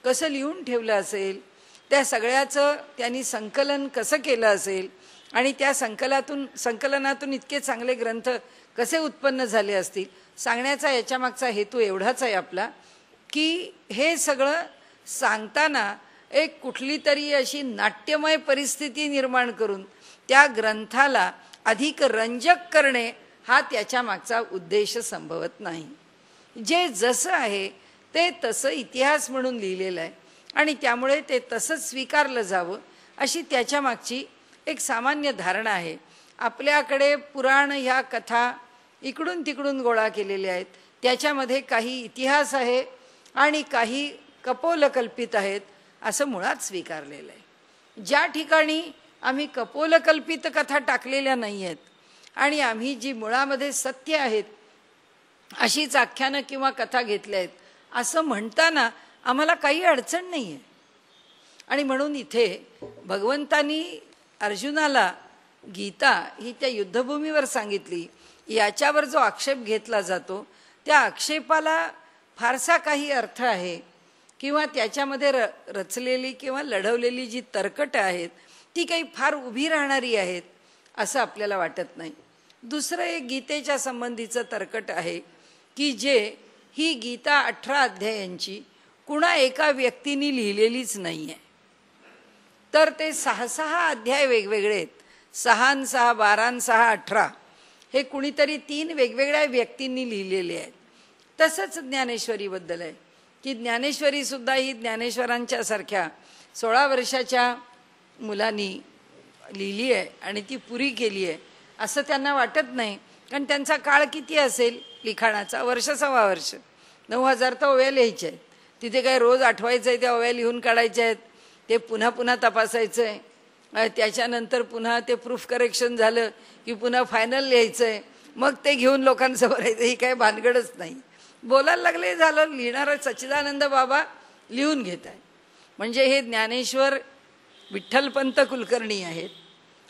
कसं लिहून ठेवलं असेल, त्या सगळ्याचं त्यांनी संकलन कसं केलं असेल आणि त्या संकलनातून इतके चांगले ग्रंथ कसे उत्पन्न झाले असतील सांगण्याचा याच्यामागचा हेतू एवढाच आहे आपला की हे सगळं सांगताना एक कुठली तरी अशी नाट्यमय परिस्थिती निर्माण करून त्या ग्रंथाला अधिक रंजक करणे हा त्याच्या मागचा उद्देश संभवत नाही. जे जसं आहे ते तसं इतिहास म्हणून लिहिलेलं आहे आणि त्यामुळे ते तसंच स्वीकारलं जावं अशी त्याच्या मागची एक सामान्य धारणा आहे. आपल्याकडे पुराण ह्या कथा इकडून तिकडून गोळा केलेल्या आहेत. त्याच्यामध्ये काही इतिहास आहे आणि काही कपोलकल्पित आहेत असं मुळात स्वीकारलेलं आहे. ज्या ठिकाणी आम्ही कपोलकल्पित कथा टाकलेल्या नाही आहेत आणि आम्ही जी मुळामध्ये सत्य आहेत अशीच आख्यानं किंवा कथा घेतल्या आहेत असं म्हणताना आम्हाला काही अडचण नाही आहे. आणि म्हणून इथे भगवंतानी अर्जुनाला गीता ही त्या युद्धभूमीवर सांगितली. याच्यावर जो आक्षेप घेतला जातो त्या आक्षेपाला फारसा काही अर्थ आहे किंवा त्याच्यामध्ये रचलेली किंवा लढवलेली जी तर्कटं आहेत ती काही फार उभी राहणारी आहेत असं आपल्याला वाटत नाही. दुसरं एक गीतेच्या संबंधीचं तर्कट आहे की जे ही गीता 18 अध्यायांची कुणा एका व्यक्तीने लिहिलेलीच नाही आहे. तर ते 6 अध्याय वेगवेगळे आहेत. 6 6 12 6 18 हे कुणीतरी 3 वेगवेगळ्या व्यक्तींनी लिहिलेले आहेत. तसंच ज्ञानेश्वरीबद्दल आहे की ज्ञानेश्वरीसुद्धा ही ज्ञानेश्वरांच्या सारख्या 16 वर्षाच्या मुलांनी लिहिली आहे आणि ती पुरी केली आहे असं त्यांना वाटत नाही. कारण त्यांचा काळ किती असेल लिखाणाचा, वर्ष सव्वा वर्ष. 9000 तर ओव्या लिहायच्या आहेत. तिथे काय रोज आठवायचं आहे त्या ओव्या लिहून काढायच्या आहेत. ते पुन्हा पुन्हा तपासायचं आहे. त्याच्यानंतर पुन्हा ते प्रूफ करेक्शन झालं की पुन्हा फायनल लिहायचं आहे. मग ते घेऊन लोकांसमोर यायचं. ही काय भानगडच नाही. बोलायला लागले झालं. लिहिणारा सच्चिदानंद बाबा लिहून घेत आहे. म्हणजे हे ज्ञानेश्वर विठ्ठलपंत कुलकर्णी आहेत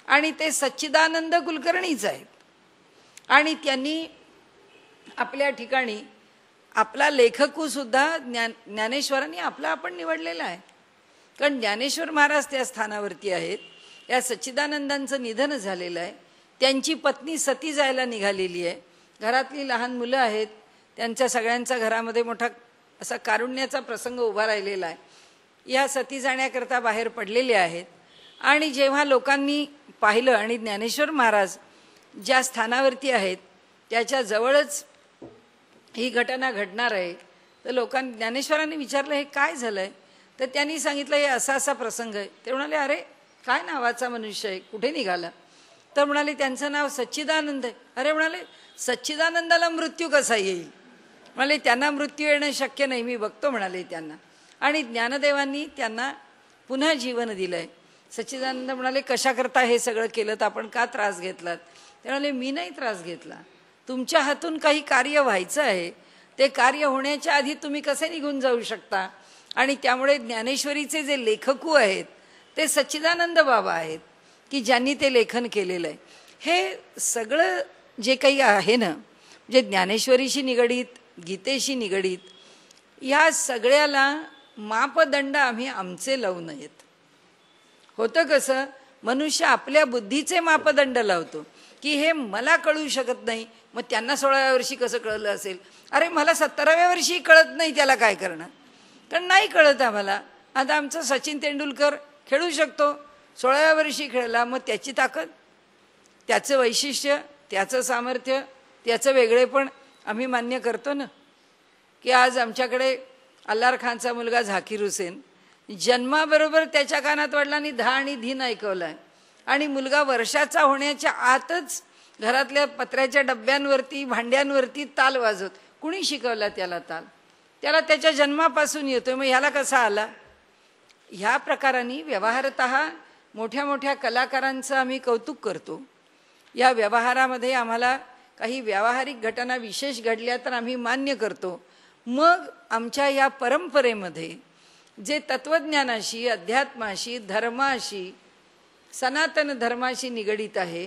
आणि ते सच्चिदानंद कुलकर्णीच आहेत. आणि त्यांनी आपल्या ठिकाणी आपला लेखकूसुद्धा ज्ञानेश्वरांनी आपला आपण निवडलेला आहे. कारण ज्ञानेश्वर महाराज त्या स्थानावरती आहेत. या सच्चिदानंदांचं निधन झालेलं आहे. त्यांची पत्नी सती जायला निघालेली आहे. घरातली लहान मुलं आहेत. त्यांच्या सगळ्यांचा घरामध्ये मोठा असा कारुण्याचा प्रसंग उभा राहिलेला आहे. या सती जाण्याकरता बाहेर पडलेले आहेत. आणि जेव्हा लोकांनी पाहिलं आणि ज्ञानेश्वर महाराज ज्या स्थानावरती आहेत त्याच्या जवळच ही घटना घडणार आहे तर लोकांनी ज्ञानेश्वरांनी विचारलं हे काय झालं आहे. तर त्यांनी सांगितलं हे असा असा प्रसंग आहे. ते म्हणाले अरे काय नावाचा मनुष्य आहे, कुठे निघाला. तर म्हणाले त्यांचं नाव सच्चिदानंद आहे. अरे म्हणाले सच्चिदानंदाला मृत्यू कसा येईल. म्हणाले त्यांना मृत्यू येणं शक्य नाही, मी बघतो म्हणाले त्यांना. आणि ज्ञानदेवांनी त्यांना पुन्हा जीवन दिलंय. सच्चिदानंद म्हणाले कशा करता हे सगळं केलं, तर आपण का त्रास घेतलात? ते म्हणाले मी नाही त्रास घेतला, तुमच्या हातून काही कार्य व्हायचं आहे, ते कार्य होण्याच्या आधी तुम्ही कसे निघून जाऊ शकता? आणि त्यामुळे ज्ञानेश्वरीचे जे लेखकू आहेत ते सच्चिदानंद बाबा आहेत की ज्यांनी ते लेखन केलेलं आहे. हे सगळं जे काही आहे ना, जे ज्ञानेश्वरीशी निगडीत, गीतेशी निगडीत, या सगळ्याला मापदंड आम्ही आमचे लावू नयेत. होतं कसं, मनुष्य आपल्या बुद्धीचे मापदंड लावतो की हे मला कळू शकत नाही, मग त्यांना 16व्या वर्षी कसं कळलं असेल? अरे मला 17व्या वर्षी कळत नाही, त्याला काय करणार? कारण नाही कळत आम्हाला. आता आमचा सचिन तेंडुलकर खेळू शकतो, 16व्या वर्षी खेळला, मग त्याची ताकद, त्याचं वैशिष्ट्य, त्याचं सामर्थ्य, त्याचं वेगळेपण आम्ही मान्य करतो ना. की आज आमच्याकडे अल्लार खानचा मुलगा झाकीर हुसेन, जन्माबरोबर त्याच्या कानात वडिलांनी धा आणि धीन ऐकवलाय, आणि मुलगा वर्षाचा होण्याच्या आतच घरातल्या पत्र्याच्या डब्यांवरती, भांड्यांवरती ताल वाजवत. कुणी शिकवला त्याला ताल? त्याला त्याच्या जन्मापासून येतोय, मग ह्याला कसा आला? ह्या प्रकाराने व्यवहारतः मोठ्या मोठ्या कलाकारांचं आम्ही कौतुक करतो. या व्यवहारामध्ये आम्हाला काही व्यावहारिक घटना विशेष घडल्या तर आम्ही मान्य करतो. मग आमच्या या परंपरेमध्ये जे तत्वज्ञानाशी, अध्यात्माशी, धर्माशी, सनातन धर्माशी निगडीत आहे,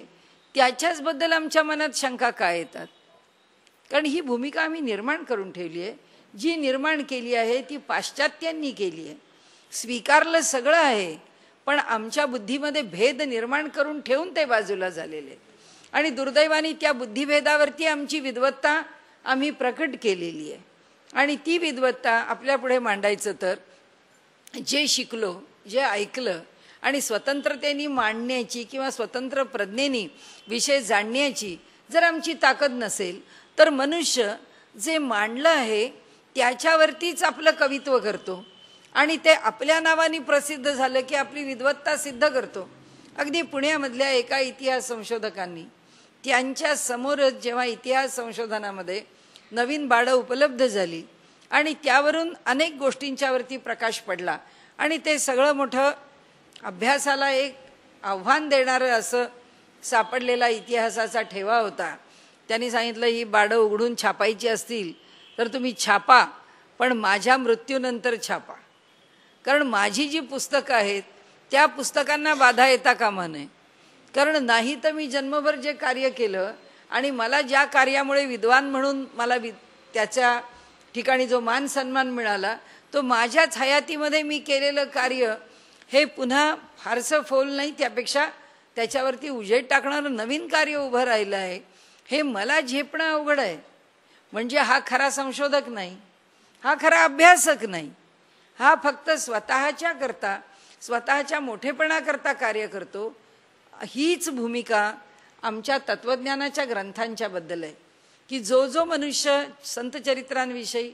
त्याच्याचबद्दल आमच्या मनात शंका काय येतात? कारण ही भूमिका आम्ही निर्माण करून ठेवली आहे. जी निर्माण केली आहे ती पाश्चात्यांनी केली आहे. स्वीकारलं सगळं आहे, पण आमच्या बुद्धीमध्ये भेद निर्माण करून ठेवून ते बाजूला झालेले. आणि दुर्दैवाने त्या बुद्धिभेदावरती आमची विद्वत्ता आम्ही प्रकट केलेली आहे. आणि ती विद्वत्ता आपल्यापुढे मांडायचं तर जे शिकलो, जे ऐकलं आणि स्वतंत्रतेने मांडण्याची किंवा स्वतंत्र प्रज्ञेने विषय जाणण्याची जर आमची ताकद नसेल, तर मनुष्य जे मांडलं आहे त्याच्यावरतीच आपलं कवित्व करतो आणि ते आपल्या नावाने प्रसिद्ध झालं की आपली विद्वत्ता सिद्ध करतो. अगदी पुण्यामधल्या एका इतिहास संशोधकांनी त्यांच्या समोरच जेव्हा इतिहास संशोधनामध्ये नवीन बाळं उपलब्ध झाली आणि त्यावरून अनेक गोष्टींच्यावरती प्रकाश पडला आणि ते सगळं मोठं अभ्यासाला एक आव्हान देणारं असं सापडलेला इतिहासाचा ठेवा होता. त्यांनी सांगितलं ही बाळं उघडून छापायची असतील तर तुम्ही छापा, पण माझ्या मृत्यूनंतर छापा, कारण माझी जी पुस्तकं आहेत त्या पुस्तकांना बाधा येता कामा नये. कारण नाही तर मी जन्मभर जे कार्य केलं आणि मला ज्या कार्यामुळे विद्वान म्हणून मला त्याच्या ठिकाणी जो मान सन्मान मिळाला, तो माझ्याच हयातीमध्ये मी केलेलं कार्य हे पुन्हा फारसं फोल नाही, त्यापेक्षा त्याच्यावरती उजेड टाकणारं नवीन कार्य उभं राहिलं आहे, हे मला झेपणं अवघड आहे. म्हणजे हा खरा संशोधक नाही, हा खरा अभ्यासक नाही, हा फक्त स्वतःच्या करता, स्वतःच्या मोठेपणाकरता कार्य करतो. हीच भूमिका आमच्या तत्वज्ञानाच्या ग्रंथांच्या बद्दल आहे की जो जो मनुष्य संतचरित्रांविषयी,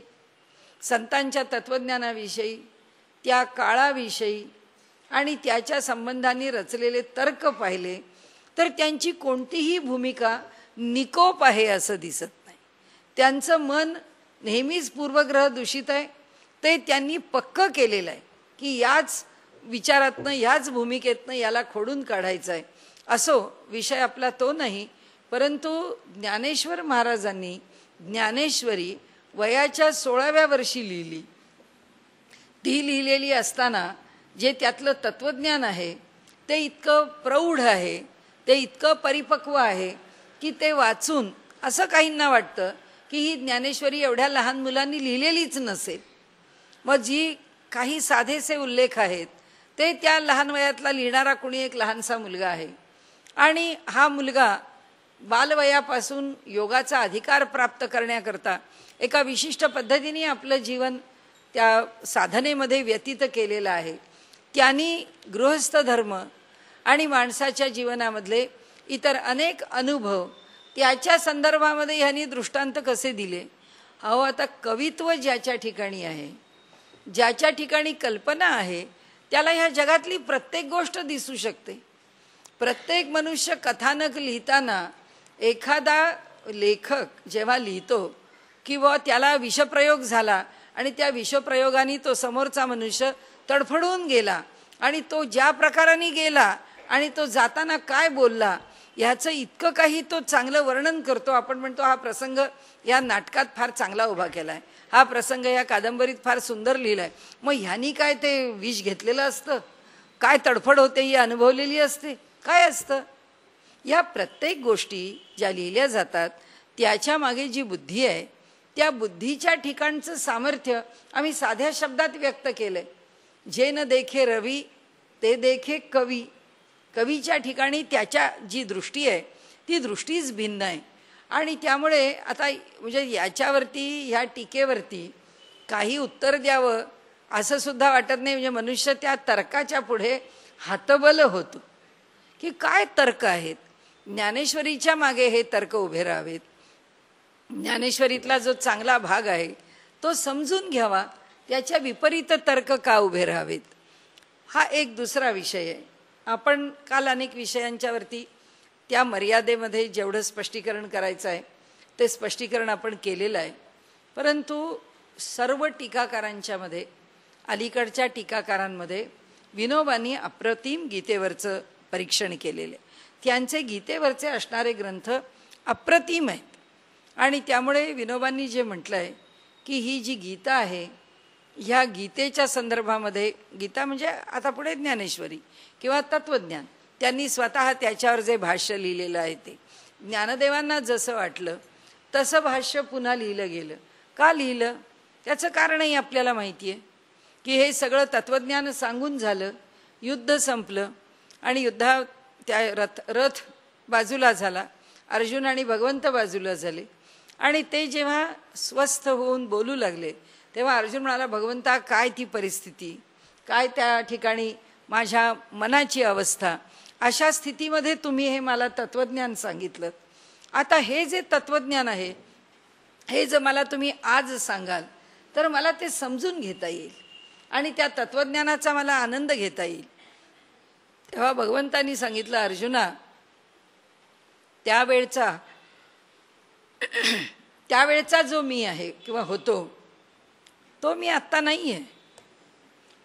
संतांच्या तत्वज्ञानाविषयी, त्या काळाविषयी आणि त्याच्या संबंधांनी रचलेले तर्क पाहिले तर त्यांची कोणतीही भूमिका निकोप आहे असं दिसत नाही. त्यांचं मन नेहमीच पूर्वग्रह दूषित आहे, ते त्यांनी पक्क केलेलं आहे की याच विचारातनं, याच भूमिकेतनं याला खोडून काढायचं आहे. असो, विषय आपला तो नाही, परंतु ज्ञानेश्वर महाराजांनी ज्ञानेश्वरी वयाच्या 16व्या वर्षी लिहिली. ती लिहिलेली असताना जे त्यातलं तत्वज्ञान आहे ते इतकं प्रौढ आहे, ते इतकं परिपक्व आहे की ते वाचून असं काहींना वाटतं की ही ज्ञानेश्वरी एवढ्या लहान मुलांनी लिहिलेलीच नसेल. मग जी काही साधेसे उल्लेख आहेत ते त्या लहान वयातला लिहिणारा कुणी एक लहानसा मुलगा आहे आणि हा मुलगा बालवयापासून योगाचा अधिकार प्राप्त करण्याकरता एका विशिष्ट पद्धतीने आपलं जीवन त्या साधनेमध्ये व्यतीत केलेलं आहे. त्यांनी गृहस्थ धर्म आणि माणसाच्या जीवनामधले इतर अनेक अनुभव त्याच्या संदर्भामध्ये ह्यांनी दृष्टांत कसे दिले. अहो, आता कवित्व ज्याच्या ठिकाणी आहे, ज्याच्या ठिकाणी कल्पना आहे, त्याला ह्या जगातली प्रत्येक गोष्ट दिसू शकते. प्रत्येक मनुष्य कथानक लिहिताना एखादा लेखक जेव्हा लिहितो किंवा त्याला विषप्रयोग झाला आणि त्या विषप्रयोगाने तो समोरचा मनुष्य तडफडून गेला आणि तो ज्या प्रकाराने गेला आणि तो जाताना काय बोलला ह्याचं इतकं काही तो चांगलं वर्णन करतो. आपण म्हणतो हा प्रसंग या नाटकात फार चांगला उभा केला आहे, हा प्रसंग या कादंबरीत फार सुंदर लिहिला आहे. मग ह्यानी काय ते विष घेतलेलं असतं, काय तडफड होते ही अनुभवलेली असते, काय असतं. या प्रत्येक गोष्टी ज्या लिहिल्या जातात त्याच्या मागे जी बुद्धी आहे त्या बुद्धीच्या ठिकाणचं सामर्थ्य आम्ही साध्या शब्दात व्यक्त केलंय. जे न देखे रवी ते देखे कवी. कवीच्या ठिकाणी त्याच्या जी दृष्टी आहे ती दृष्टीच भिन्न आहे. आणि त्यामुळे आता म्हणजे याच्यावरती ह्या टीकेवरती काही उत्तर द्यावं असं सुद्धा वाटत नाही. म्हणजे मनुष्य त्या तर्काच्या पुढे हतबल होतो की काय तर्क आहेत. ज्ञानेश्वरीच्या मागे हे तर्क उभे राहावेत. ज्ञानेश्वरीतला जो चांगला भाग आहे तो समजून घ्यावा, त्याच्या विपरीत तर्क का उभे राहावेत. हा एक दुसरा विषय आहे. आपण काल अनेक विषयांच्यावरती त्या मर्यादेमध्ये जेवढं स्पष्टीकरण करायचं आहे ते स्पष्टीकरण आपण केलेलं आहे. परंतु सर्व टीकाकारांच्या मध्ये, अलीकडच्या टीकाकारांमध्ये विनोबांनी अप्रतिम गीतेवरचं परीक्षण केलेलं आहे. त्यांचे गीतेवरचे असणारे ग्रंथ अप्रतिम आहेत. आणि त्यामुळे विनोबांनी जे म्हटलं आहे की ही जी गीता आहे ह्या गीतेच्या संदर्भामध्ये, गीता म्हणजे आता पुढे ज्ञानेश्वरी किंवा तत्वज्ञान, त्यांनी स्वतः त्याच्यावर जे भाष्य लिहिलेलं आहे ते ज्ञानदेवांना जसं वाटलं तसं भाष्य पुन्हा लिहिलं गेलं. का लिहिलं त्याचं कारणही आपल्याला माहिती आहे की हे सगळं तत्वज्ञान सांगून झालं, युद्ध संपलं आणि युद्धात त्या रथ बाजूला झाला, अर्जुन आणि भगवंत बाजूला झाले. आणि ते जेव्हा स्वस्थ होऊन बोलू लागले तेव्हा अर्जुन म्हणाला, भगवंता काय ती परिस्थिती, काय त्या ठिकाणी माझ्या मनाची अवस्था, अशा स्थितीमध्ये तुम्ही हे मला तत्वज्ञान सांगितलं. आता हे जे तत्वज्ञान आहे हे जर मला तुम्ही आज सांगाल तर मला ते समजून घेता येईल आणि त्या तत्वज्ञानाचा मला आनंद घेता येईल. तेव्हा भगवंतांनी सांगितलं, अर्जुना त्यावेळचा जो मी आहे किंवा होतो तो मी आत्ता नाही आहे.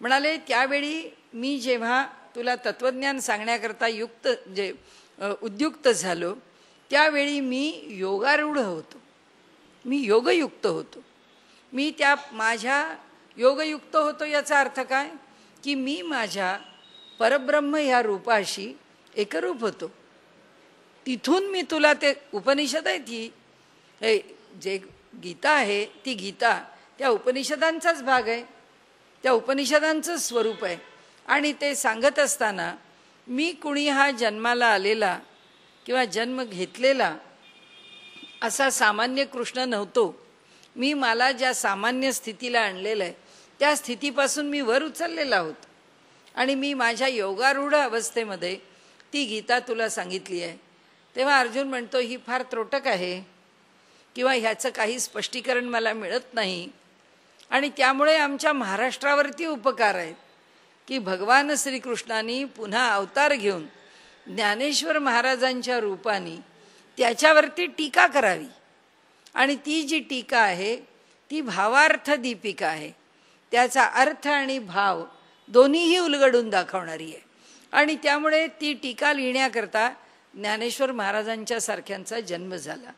म्हणाले त्यावेळी मी जेव्हा तुला तत्वज्ञान सांगण्याकरता उद्युक्त झालो त्यावेळी मी योगारूढ होतो, मी योगयुक्त होतो. मी त्या माझ्या योगयुक्त होतो याचा अर्थ काय की मी माझ्या परब्रह्म ह्या रूपाशी एकरूप होतो. तिथून मी तुला ते उपनिषद आहे ती जे गीता आहे ती गीता त्या उपनिषदांचाच भाग आहे, त्या उपनिषदांचं स्वरूप आहे. आणि ते सांगत असताना मी कुणी हा जन्माला आलेला किंवा जन्म घेतलेला असा सामान्य कृष्ण नव्हतो. मी मला ज्या सामान्य स्थितीला आणलेलं आहे त्या स्थितीपासून मी वर उचललेला होतो आणि मी माझ्या योगारूढ अवस्थेमध्ये ती गीता तुला सांगितली आहे. तेव्हा अर्जुन म्हणतो ही फार त्रोटक आहे किंवा ह्याचं काही स्पष्टीकरण मला मिळत नाही. आणि त्यामुळे आमच्या महाराष्ट्रावरती उपकार आहेत की भगवान श्रीकृष्णांनी पुन्हा अवतार घेऊन ज्ञानेश्वर महाराजांच्या रूपाने त्याच्यावरती टीका करावी. आणि ती जी टीका आहे ती भावार्थ दीपिका आहे, त्याचा अर्थ आणि भाव दोन्हीही उलगडून दाखवणारी आहे. आणि त्यामुळे ती टीका लिहिण्याकरता ज्ञानेश्वर महाराजांच्या सारख्यांचा जन्म झाला.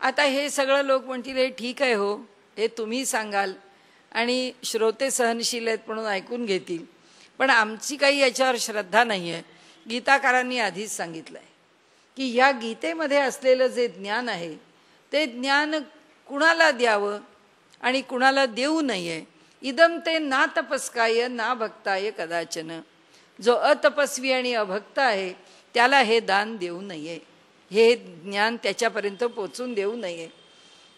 आता हे सगळं लोक म्हणतील हे ठीक आहे हो, हे तुम्ही सांगाल आणि श्रोते सहनशील आहेत म्हणून ऐकून घेतील, पण आमची काही याच्यावर श्रद्धा नाही आहे. गीताकारांनी आधीच सांगितलं आहे की ह्या गीतेमध्ये असलेलं जे ज्ञान आहे ते ज्ञान कुणाला द्यावं आणि कुणाला देऊ नये. इदम ते ना तपस्काय ना भक्ताय कदाचन. जो अतपस्वी आणि अभक्त आहे त्याला हे दान देऊ नये, हे ज्ञान त्याच्यापर्यंत पोचून देऊ नये.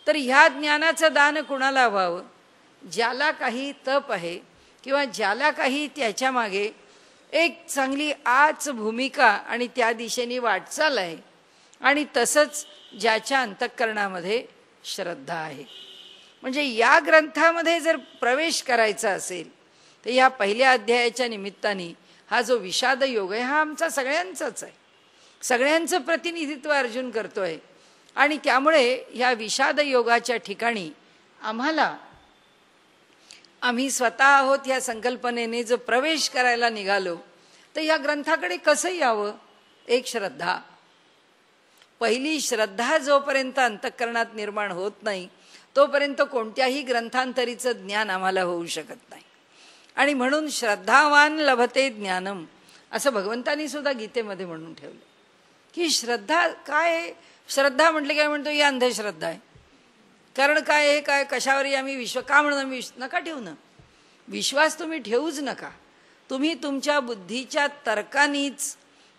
तर ह्या ज्ञानाचं दान कुणाला व्हावं, ज्याला काही तप आहे किंवा ज्याला काही त्याच्या मागे एक चांगली आच भूमिका आणि त्या दिशेने वाटचाल आहे आणि तसंच ज्याच्या अंतःकरणामध्ये श्रद्धा आहे. म्हणजे या ग्रंथामध्ये जर प्रवेश करायचा असेल तर या पहिल्या अध्यायाच्या निमित्ताने हा जो विषाद योग आहे हा आमचा सगळ्यांचाच आहे. सगळ्यांचं प्रतिनिधित्व अर्जुन करतोय आणि त्यामुळे ह्या विषाद योगाच्या ठिकाणी आम्ही स्वतः आहोत ह्या संकल्पनेने जर प्रवेश करायला निघालो तर या ग्रंथाकडे कसं यावं? एक श्रद्धा. पहिली श्रद्धा जोपर्यंत अंतःकरणात निर्माण होत नाही तोपर्यंत कोणत्याही ग्रंथांतरीचं ज्ञान आम्हाला होऊ शकत नाही. आणि म्हणून श्रद्धावान लभते ज्ञानम असं भगवंतांनी सुद्धा गीतेमध्ये म्हणून ठेवलं की श्रद्धा काय आहे. श्रद्धा म्हटलं काय म्हणतो ही अंधश्रद्धा आहे. कारण काय हे काय कशावरही आम्ही का म्हणून नका ठेवू ना. विश्वास तुम्ही ठेवूच नका. तुम्ही तुमच्या बुद्धीच्या तर्कानीच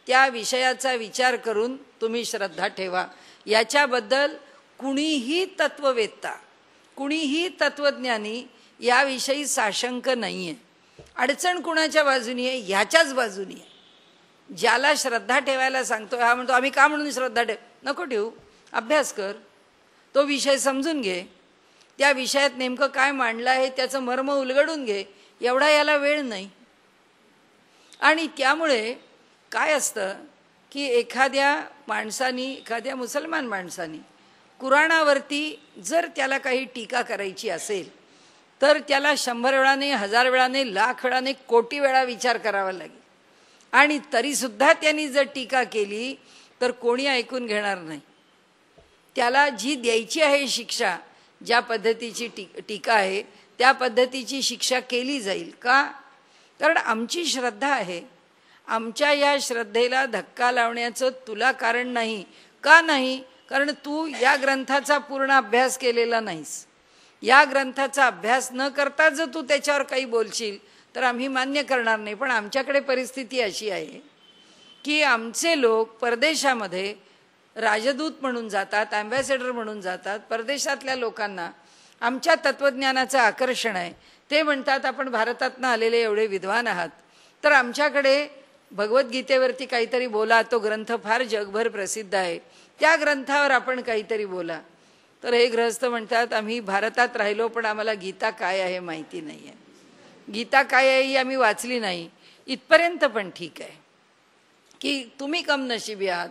त्या विषयाचा विचार करून तुम्ही श्रद्धा ठेवा. याच्याबद्दल कुणीही तत्ववेत्ता कुणीही तत्वज्ञानी याविषयी साशंक नाही आहे. अडचण कुणाच्या बाजूनी आहे? ह्याच्याच बाजूनी आहे. ज्याला श्रद्धा ठेवायला सांगतो हा म्हणतो आम्ही का म्हणून श्रद्धा ठेव. नको ठेवू. अभ्यास कर. तो विषय समजून घे. त्या विषयात नेमकं काय मांडलं आहे त्याचं मर्म उलगडून घे. एवढा याला वेळ नाही. आणि त्यामुळे काय असतं की एखाद्या मुसलमान माणसाने कुराणावरती जर त्याला काही टीका करायची असेल तर त्याला 100 वेळाने 1000 वेळाने लाख वेळाने कोटी वेळा विचार करावा लागेल. आणि तरीसुद्धा त्यांनी जर टीका केली तर कोणी ऐकून घेणार नाही. त्याला जी द्यायची आहे शिक्षा, ज्या पद्धतीची टीका आहे त्या पद्धतीची शिक्षा केली जाईल. का? कारण आमची श्रद्धा आहे. आमच्या या श्रद्धेला धक्का लावण्याचं तुला कारण नाही. का नाही? कारण तू या ग्रंथाचा पूर्ण अभ्यास केलेला नाहीस. या ग्रंथाचा अभ्यास न करता जर तू त्याच्यावर काही बोलशील तर आम्ही मान्य करणार नाही. पण आमच्याकडे परिस्थिती अशी आहे की आमचे लोक परदेशामध्ये राजदूत म्हणून जातात, ॲम्बॅसेडर म्हणून जातात. परदेशातल्या लोकांना आमच्या तत्त्वज्ञानाचं आकर्षण आहे. ते म्हणतात आपण भारतातनं आलेले एवढे विद्वान आहात तर आमच्याकडे भगवद्गीतेवरती काहीतरी बोला. तो ग्रंथ फार जगभर प्रसिद्ध आहे. त्या ग्रंथावर आपण काहीतरी बोला. तर हे गृहस्थ म्हणतात आम्ही भारतात राहिलो पण आम्हाला गीता काय आहे माहिती नाही आहे. गीता काय आहे ही आम्ही वाचली नाही. इथपर्यंत पण ठीक आहे की तुम्ही कम नशिबी आहात,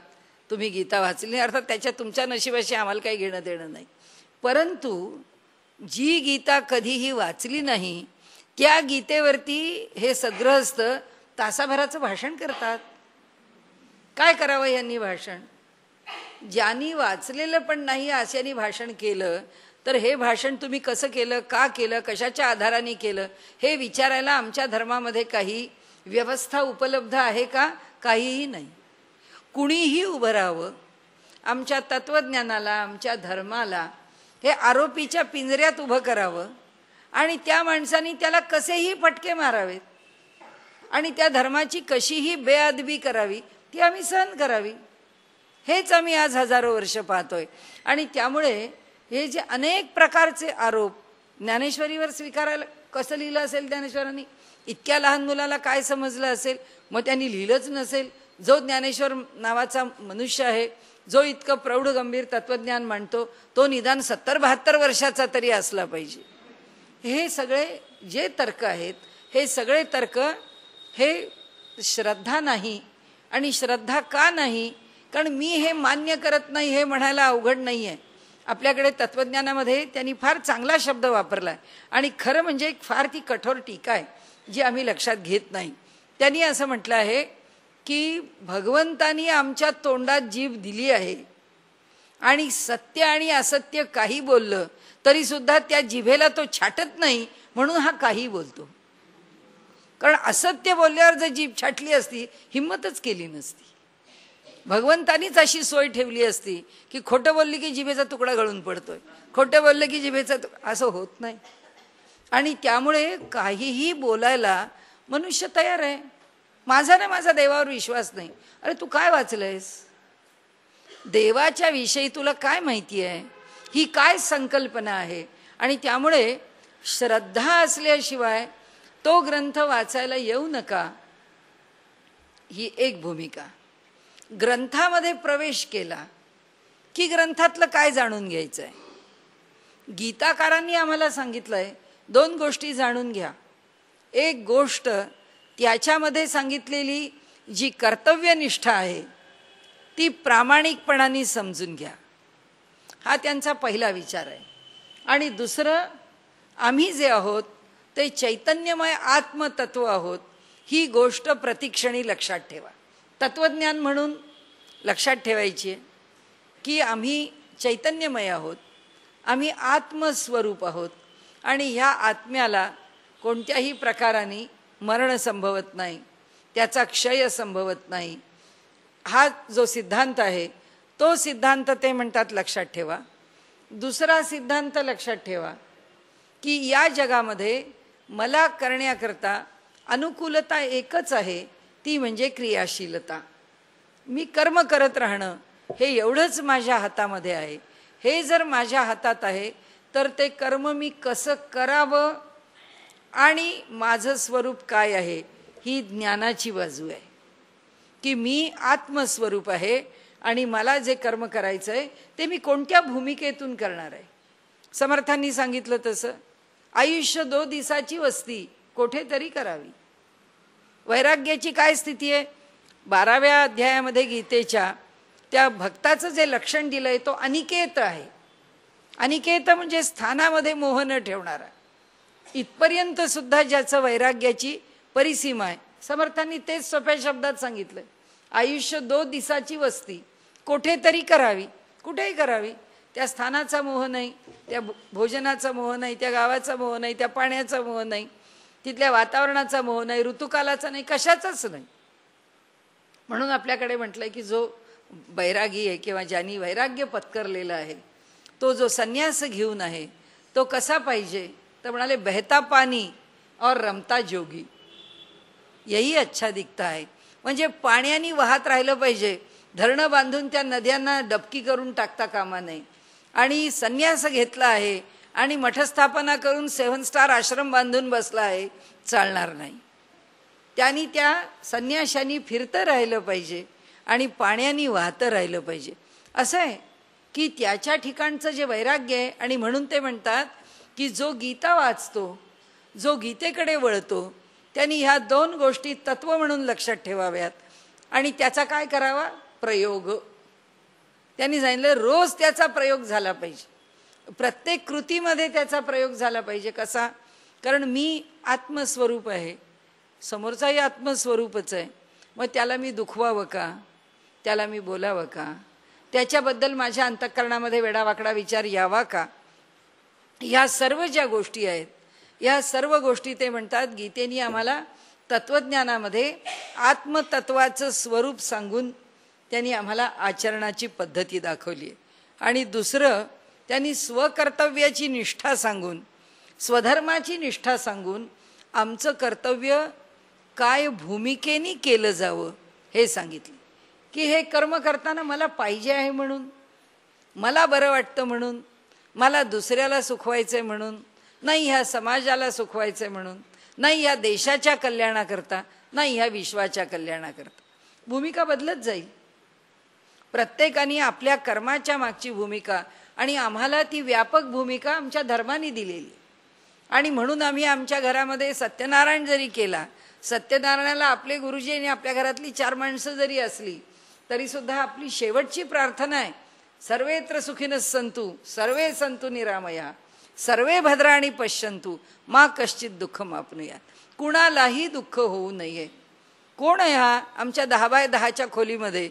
तुम्ही गीता वाचली नाही. अर्थात त्याच्या तुमच्या नशिबाशी आम्हाला काही घेणं देणं नाही. परंतु जी गीता कधीही वाचली नाही त्या गीतेवरती हे सद्गृहस्थ तासाभराचं भाषण करतात. काय करावं यांनी भाषण? ज्यांनी वाचलेलं पण नाही अशाने भाषण केलं तर हे भाषण तुम्ही कसं केलं, का केलं, कशाच्या आधाराने केलं हे विचारायला आमच्या धर्मामध्ये काही व्यवस्था उपलब्ध आहे का? काहीही नाही. कुणीही उभं राहावं आमच्या तत्वज्ञानाला, आमच्या धर्माला हे आरोपीच्या पिंजऱ्यात उभं करावं आणि त्या माणसाने त्याला कसेही फटके मारावेत आणि त्या धर्माची कशीही बेअदबी करावी ती आम्ही सहन करावी. हेच आम्ही आज हजारो वर्ष पाहतोय. आणि त्यामुळे हे जे अनेक प्रकारचे आरोप ज्ञानेश्वरीवर स्वीकारायला कसं लिहिलं असेल ज्ञानेश्वरांनी? इतक्या लहान मुलाला काय समजलं असेल? मग त्यांनी लिहिलंच नसेल. जो ज्ञानेश्वर नावाचा मनुष्य आहे जो इतकं प्रौढ गंभीर तत्वज्ञान मांडतो तो निदान 70-72 वर्षाचा तरी असला पाहिजे. हे सगळे जे तर्क आहेत हे सगळे तर्क हे श्रद्धा नाही. आणि श्रद्धा का नाही? कारण मी हे मान्य करत नाही हे म्हणायला अवघड नाही आहे. आपल्याकडे तत्वज्ञानामध्ये त्यांनी फार चांगला शब्द वापरला आहे आणि खरं म्हणजे फार ती कठोर टीका आहे जी आम्ही लक्षात घेत नाही. त्यांनी असं म्हटलं आहे की भगवंतानी आमच्या तोंडात जीभ दिली आहे आणि सत्य आणि असत्य काही बोललं तरी सुद्धा त्या जिभेला तो छाटत नाही म्हणून हा काही बोलतो. कारण असत्य बोलल्यावर जर जीभ छाटली असती हिंमतच केली नसती. भगवंतानीच अशी सोय ठेवली असती की खोटं बोलली की जिभेचा तुकडा गळून पडतोय, खोटं बोललं की जिभेचा असं होत नाही. आणि त्यामुळे काहीही बोलायला मनुष्य तयार आहे. माझा देवावर विश्वास नाही. अरे तू काय वाचलंयस? देवाच्या विषयी तुला काय माहिती आहे? ही काय संकल्पना आहे? आणि त्यामुळे श्रद्धा असल्याशिवाय तो ग्रंथ वाचायला येऊ नका ही एक भूमिका. ग्रंथामध्ये प्रवेश केला की ग्रंथातलं काय जाणून घ्यायचं आहे? गीताकारांनी आम्हाला सांगितलंय 2 गोष्टी जाणून घ्या. एक गोष्ट त्याच्यामध्ये सांगितलेली जी कर्तव्यनिष्ठा आहे ती प्रामाणिकपणाने समजून घ्या. हा त्यांचा पहिला विचार आहे. आणि दुसरं, आम्ही जे आहोत ते चैतन्यमय आत्मतत्व आहोत, ही गोष्ट प्रतिक्षणी लक्षात ठेवा. तत्वज्ञान म्हणून लक्षात ठेवायची आहे की आम्ही चैतन्यमय आहोत, आम्ही आत्मस्वरूप आहोत आणि ह्या आत्म्याला कोणत्याही प्रकाराने मरण संभवत नाही, त्याचा क्षय संभवत नाही. हा जो सिद्धांत आहे तो सिद्धांत ते म्हणतात लक्षात ठेवा. दुसरा सिद्धांत लक्षात ठेवा की या जगामध्ये मला करण्याकरता अनुकूलता एकच आहे, ती म्हणजे क्रियाशीलता. मी कर्म करत राहणं हे एवढंच माझ्या हातामध्ये आहे. हे जर माझ्या हातात आहे तर ते कर्म मी कसं करावं आणि माझं स्वरूप काय आहे, ही ज्ञानाची बाजू आहे की मी आत्मस्वरूप आहे आणि मला जे कर्म करायचं आहे ते मी कोणत्या भूमिकेतून करणार आहे. समर्थांनी सांगितलं तसं आयुष्य 2 दिवसाची वस्ती कोठेतरी करावी. वैराग्याची काय स्थिती आहे? 12व्या अध्यायामध्ये गीतेच्या त्या भक्ताचं जे लक्षण दिलंय तो अनिकेत आहे. अनिकेत म्हणजे स्थानामध्ये मोह न ठेवणारा. इथपर्यंत सुद्धा ज्याचं वैराग्याची परिसीमा आहे. समर्थांनी तेच सोप्या शब्दात सांगितलं. आयुष्य 2 दिवसाची वस्ती कोठेतरी करावी. कुठेही करावी. त्या स्थानाचा मोह नाही, त्या भोजनाचा मोह नाही, त्या गावाचा मोह नाही, त्या पाण्याचा मोह नाही, तिथल्या वातावरणाचा मोह नाही, ऋतुकालाचा नाही, कशाचाच नाही. म्हणून आपल्याकडे म्हटलंय की जो बैरागी आहे किंवा ज्यांनी वैराग्य पत्करलेलं आहे तो जो संन्यास घेऊन आहे तो कसा पाहिजे, तर म्हणाले बहता पानी और रमता जोगी, यही अच्छा दिखता है. म्हणजे पाण्याने वाहत राहिलं पाहिजे, धरणं बांधून त्या नद्यांना डबकी करून टाकता कामा नये. आणि संन्यास घेतला आहे आणि मठस्थापना करून 7 स्टार आश्रम बांधून बसला आहे, चालणार नाही. त्यांनी त्या संन्याशांनी फिरतं राहिलं पाहिजे आणि पाण्याने वाहतं राहिलं पाहिजे. असं आहे की त्याच्या ठिकाणचं जे वैराग्य आहे. आणि म्हणून ते म्हणतात की जो गीता वाचतो, जो गीतेकडे वळतो, त्यांनी ह्या 2 गोष्टी तत्व म्हणून लक्षात ठेवाव्यात आणि त्याचा काय करावा? प्रयोग. त्यांनी सांगितलं रोज त्याचा प्रयोग झाला पाहिजे, प्रत्येक कृतीमध्ये त्याचा प्रयोग झाला पाहिजे. कसा? कारण मी आत्मस्वरूप आहे, समोरचाही आत्मस्वरूपच आहे. मग त्याला मी दुखवावं का? त्याला मी बोलावं का? त्याच्याबद्दल माझ्या अंतःकरणामध्ये वेडावाकडा विचार यावा का? ह्या सर्व ज्या गोष्टी आहेत, या सर्व गोष्टी ते म्हणतात गीतेने आम्हाला तत्वज्ञानामध्ये आत्मतत्वाचं स्वरूप सांगून त्यांनी आम्हाला आचरणाची पद्धती दाखवली आहे. आणि दुसरं, त्यांनी स्वकर्तव्याची निष्ठा सांगून, स्वधर्माची निष्ठा सांगून आमचं कर्तव्य काय भूमिकेने केलं जावं हे सांगितलं. की हे कर्म करताना मला पाहिजे आहे म्हणून, मला बरं वाटतं म्हणून, मला दुसऱ्याला सुखवायचंय म्हणून नाही, ह्या समाजाला सुखवायचंय म्हणून नाही, ह्या देशाच्या कल्याणाकरता नाही, ह्या विश्वाच्या कल्याणाकरता. भूमिका बदलत जाईल. प्रत्येकाने आपल्या कर्माच्या मागची भूमिका, आणि आम्हाला ती व्यापक भूमिका आमच्या धर्माने दिलेली. आणि म्हणून आम्ही आमच्या घरामध्ये सत्यनारायण जरी केला, सत्यनारायणाला आपले गुरुजी आणि आपल्या घरातली 4 माणसं जरी असली तरी सुद्धा आपली शेवटची प्रार्थना आहे सर्वेत्र सुखिनः सन्तु सर्वे सन्तु निरामया सर्वे भद्राणि पश्यन्तु मा कश्चित दुःखम आपनुयात. कुणालाही दुःख होऊ नये. कोण आहे हा? आमच्या 10x10च्या खोलीमध्ये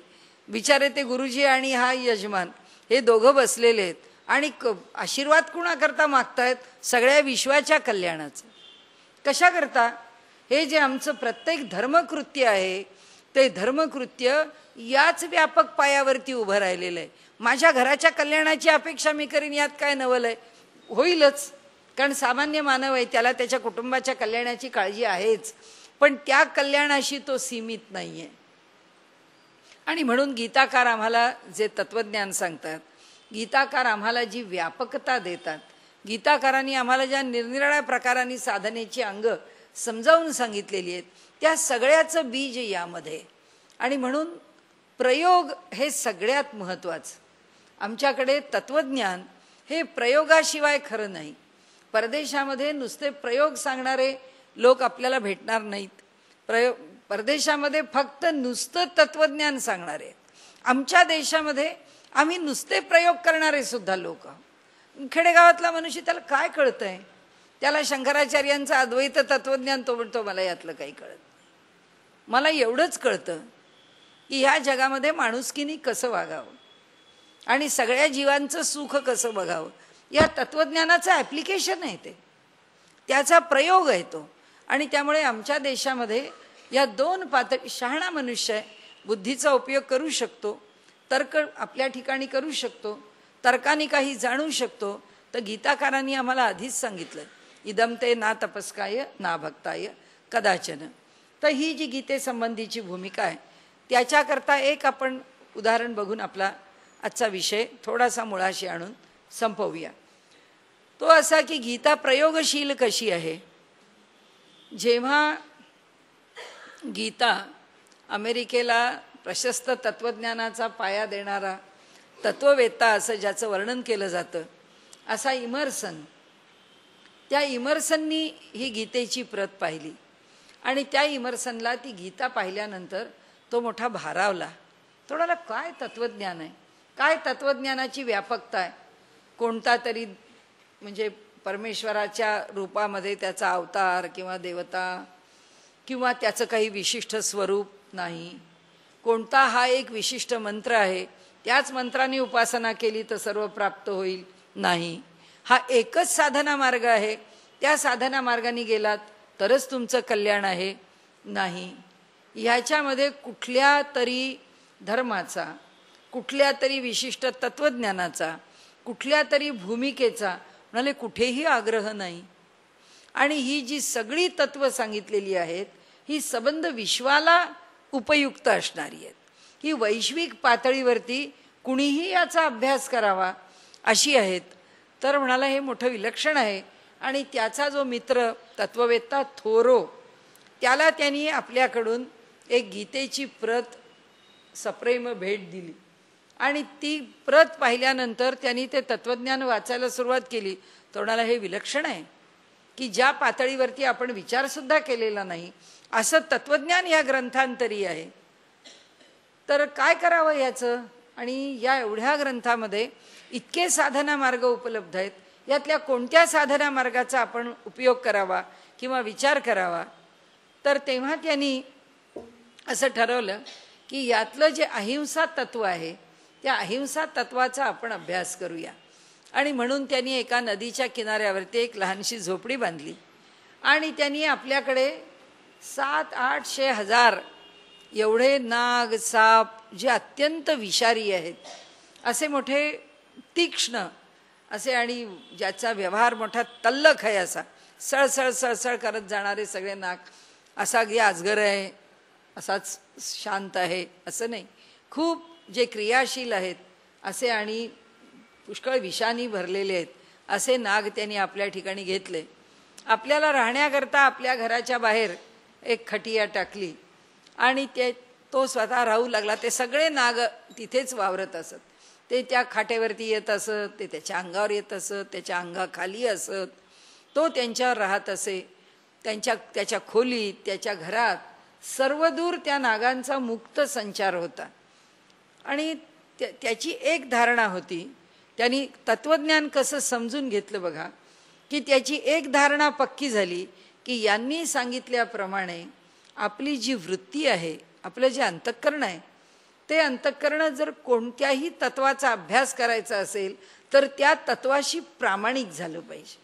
बिचारे ते गुरुजी आणि हा यजमान हे दोघं बसलेले आहेत आणि आशीर्वाद कुणाकरता मागतायत? सगळ्या विश्वाच्या कल्याणाचं. कशा करता? हे जे आमचं प्रत्येक धर्मकृत्य आहे ते धर्मकृत्य याच व्यापक पायावरती उभं राहिलेलं आहे. माझ्या घराच्या कल्याणाची अपेक्षा मी करीन यात काय नवल आहे? होईलच, कारण सामान्य मानव आहे, त्याला त्याच्या कुटुंबाच्या कल्याणाची काळजी आहेच, पण त्या कल्याणाशी तो सीमित नाही आहे. आणि म्हणून गीताकार आम्हाला जे तत्वज्ञान सांगतात, गीताकार आम्हाला जी व्यापकता देतात, गीताकारांनी आम्हाला ज्या निरनिराळ्या प्रकारांनी साधनेची अंग समजावून सांगितलेली आहेत, त्या सगळ्याचं बीज यामध्ये. आणि म्हणून प्रयोग हे सगळ्यात महत्त्वाचं. आमच्याकडे तत्वज्ञान हे प्रयोगाशिवाय खरं नाही. परदेशामध्ये नुसते प्रयोग सांगणारे लोक आपल्याला भेटणार नाहीत. परदेशामध्ये फक्त नुसतं तत्वज्ञान सांगणारे. आमच्या देशामध्ये आम्ही नुसते प्रयोग करणारे सुद्धा लोक. खेडेगावातला मनुष्य त्याला काय कळतंय? त्याला शंकराचार्यांचं अद्वैत तत्वज्ञान तो म्हणतो मला यातलं काही कळत नाही. मला एवढंच कळतं की ह्या जगामध्ये माणुसकीनी कसं वागावं आणि सगळ्या जीवांचं सुख कसं बघावं, या तत्वज्ञानाचं ॲप्लिकेशन आहे ते, त्याचा प्रयोग आहे तो. आणि त्यामुळे आमच्या देशामध्ये या दोन पातळी, शहाणा मनुष्य आहे, बुद्धीचा उपयोग करू शकतो, तर्क आपल्या ठिकाणी करू शकतो, तर्काने काही जाणू शकतो. तर गीताकारांनी आम्हाला आधीच सांगितलं, इदम ते ना तपस्काय ना भक्ताय कदाचन. तर ही जी गीतेसंबंधीची भूमिका आहे त्याच्याकरता एक आपण उदाहरण बघून आपला आजचा विषय थोडासा मुळाशी आणून संपवूया. तो असा की गीता प्रयोगशील कशी आहे. जेव्हा गीता अमेरिकेला प्रशस्त तत्वज्ञानाचा पाया देणारा तत्ववेत्ता असं ज्याचं वर्णन केलं जातं असा इमर्सन, त्या इमर्सननी ही गीतेची प्रत पाहिली आणि त्या इमर्सनला ती गीता पाहिल्यानंतर तो मोठा भारावला. थोडाला काय तत्वज्ञान आहे, काय तत्वज्ञानाची व्यापकता आहे, कोणता तरी म्हणजे परमेश्वराच्या रूपामध्ये त्याचा अवतार किंवा देवता किंवा त्याचं काही विशिष्ट स्वरूप नाही, कोणता हा एक विशिष्ट मंत्र आहे, त्याच मंत्राने उपासना केली तर सर्व प्राप्त होईल नाही, हा एकच साधना मार्ग आहे, त्या साधना मार्गाने गेलात तरच तुमचं कल्याण आहे नाही. ह्याच्यामध्ये कुठल्या तरी धर्माचा, कुठल्या तरी विशिष्ट तत्वज्ञानाचा, कुठल्या तरी भूमिकेचा म्हणाले कुठेही आग्रह नाही. आणि ही जी सगळी तत्व सांगितलेली आहेत ही संबंध विश्वाला उपयुक्त असणारी आहेत. ही वैश्विक पातळीवरती कुणीही याचा अभ्यास करावा अशी आहेत. तर म्हणाला हे मोठं विलक्षण आहे. आणि त्याचा जो मित्र तत्ववेत्ता थोरो, त्याला त्यांनी आपल्याकडून एक गीतेची प्रत सप्रेम भेट दिली आणि ती प्रत पाहिल्यानंतर त्यांनी ते तत्वज्ञान वाचायला सुरुवात केली. तर म्हणाला हे विलक्षण आहे की ज्या पातळीवरती आपण विचारसुद्धा केलेला नाही असं तत्वज्ञान या ग्रंथांतरी आहे. तर काय करावं याचं? आणि या एवढ्या ग्रंथामध्ये इतके साधना मार्ग उपलब्ध आहेत, यातल्या कोणत्या साधना मार्गाचा आपण उपयोग करावा किंवा विचार करावा? तर तेव्हा त्यांनी असं ठरवलं की यातलं जे अहिंसा तत्व आहे त्या अहिंसा तत्वाचा आपण अभ्यास करूया. आणि म्हणून त्यांनी एका नदीच्या किनाऱ्यावरती एक लहानशी झोपडी बांधली आणि त्यांनी आपल्याकडे 700-800 एवढे नाग, साप जे अत्यंत विषारी आहेत, असे मोठे तीक्ष्ण असे आणि ज्याचा व्यवहार मोठा तल्लख आहे, असा सळसळ सळसळ करत जाणारे सगळे नाग, असा अगदी अजगर आहे असाच शांत आहे असं नाही, खूप जे क्रियाशील आहेत असे आणि पुष्कळ विषानी भरलेले आहेत असे नाग त्यांनी आपल्या ठिकाणी घेतले. आपल्याला राहण्याकरता आपल्या घराच्या बाहेर एक खटिया टाकली आणि तो स्वतः राहू लागला. ते सगळे नाग तिथेच वावरत असत. ते त्या खाटेवरती येत असत, ते त्याच्या अंगावर येत असत, त्याच्या अंगाखाली असत, तो त्यांच्यावर राहत असे. त्याच्या खोलीत, त्याच्या घरात सर्वदूर त्या नागांचा मुक्त संचार होता. आणि त्याची एक धारणा होती, त्यांनी तत्वज्ञान कसं समजून घेतलं बघा, की त्याची एक धारणा पक्की झाली की यांनी सांगितल्याप्रमाणे आपली जी वृत्ती आहे, आपलं जे अंतःकरण आहे, ते अंतःकरण जर कोणत्याही तत्वाचा अभ्यास करायचा असेल तर त्या तत्वाशी प्रामाणिक झालं पाहिजे.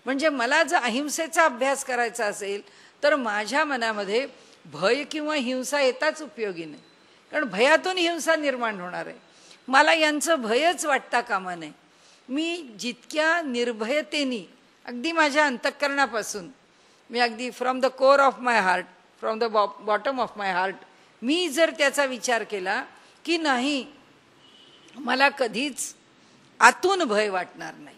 म्हणजे मला जर अहिंसेचा अभ्यास करायचा असेल तर माझ्या मनामध्ये भय किंवा हिंसा येताच उपयोगी नाही, कारण भयातून हिंसा निर्माण होणार आहे. मला यांचं भयच वाटता कामा नये. मी जितक्या निर्भयतेने अगदी माझ्या अंतःकरणापासून, मी अगदी from the core of my heart, from the bottom of my heart, मी जर त्याचा विचार केला की नाही मला कधीच आतून भय वाटणार नाही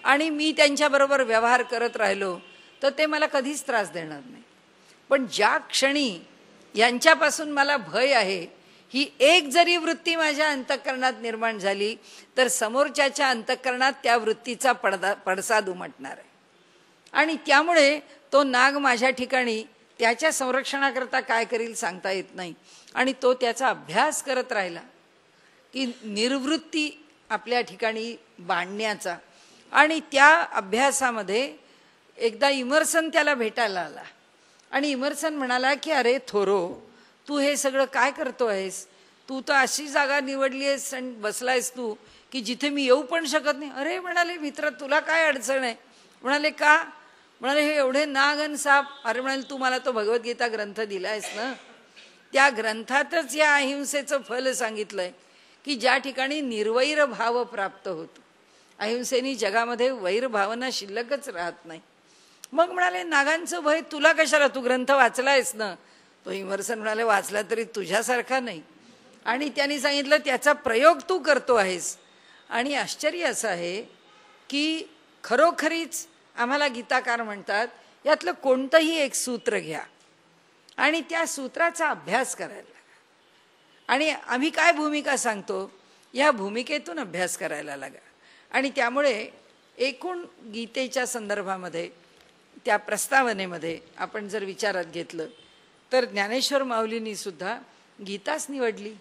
आणि मी त्यांच्याबरोबर व्यवहार करत राहिलो तर ते मला कधीच त्रास देणार नाही. पण ज्या क्षणी यांच्यापासून मला भय आहे ही एक जरी वृत्ती माझ्या अंतःकरणात निर्माण झाली तर समोरच्याच्या अंतःकरणात त्या वृत्तीचा पडसाद उमटणार आहे. आणि त्यामुळे तो नाग माझ्या ठिकाणी त्याच्या संरक्षणाकरता काय करील सांगता येत नाही. आणि तो त्याचा अभ्यास करत राहिला. की निर्वृत्ती आपल्या ठिकाणी बांधण्याचा. आणि त्या अभ्यासामध्ये एकदा इमर्सन त्याला भेटायला आला आणि इमर्सन म्हणाला की अरे थोरो, तू हे सगळं काय करतो आहेस? तू तर अशी जागा निवडली आहेस आणि बसलायस तू की जिथे मी येऊ पण शकत नाही. अरे म्हणाले मित्र, तुला काय अडचण आहे? म्हणाले का? म्हणाले हे एवढे नाग आणि साप. अरे म्हणाले तू मला तो भगवद्गीता ग्रंथ दिलायस ना, त्या ग्रंथातच या अहिंसेचं फल सांगितलंय की ज्या ठिकाणी निर्वैर भाव प्राप्त होतो. अहिंसेनी जगामध्ये वैर भावना शिल्लकच राहत नाही. मग म्हणाले नागांचं भय तुला कशाला? तू ग्रंथ वाचलायस ना? तो इमर्सन म्हणाले वाचला तरी तुझ्यासारखा नाही. आणि त्यांनी सांगितलं त्याचा प्रयोग तू करतो आहेस. आणि आश्चर्य असं आहे की खरोखरीच आम्हाला गीताकार म्हणतात यातलं कोणतंही एक सूत्र घ्या आणि त्या सूत्राचा अभ्यास करायला लागा. आणि आम्ही काय भूमिका सांगतो या भूमिकेतून अभ्यास करायला लागा. आणि त्यामुळे एकूण गीतेच्या संदर्भामध्ये त्या प्रस्तावनेमध्ये आपण जर विचारात घेतलं तर ज्ञानेश्वर माऊलींनी सुद्धा गीताच निवडली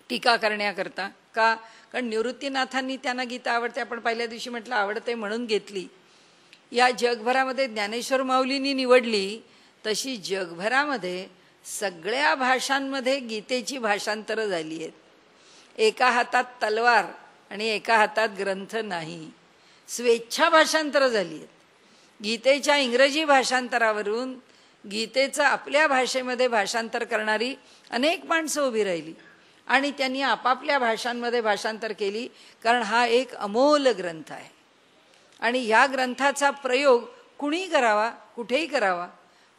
टीका करण्याकरता. का? कारण निवृत्तीनाथांनी त्यांना गीता आवडते, आपण पहिल्या दिवशी म्हटलं आवडते म्हणून घेतली. या जगभरामध्ये ज्ञानेश्वर माऊलींनी निवडली तशी जगभरामध्ये सगळ्या भाषांमध्ये गीतेची भाषांतरं झाली आहेत. एका हातात तलवार आणि एका हातात ग्रंथ नाही, स्वेच्छा भाषांतरं झाली आहेत. गीतेच्या इंग्रजी भाषांतरावरून गीतेचं आपल्या भाषेमध्ये भाषांतर करणारी अनेक माणसं उभी राहिली आणि त्यांनी आपापल्या भाषांमध्ये भाषांतर केली. कारण हा एक अमोल ग्रंथ आहे आणि या ग्रंथाचा प्रयोग कुणीही करावा, कुठेही करावा.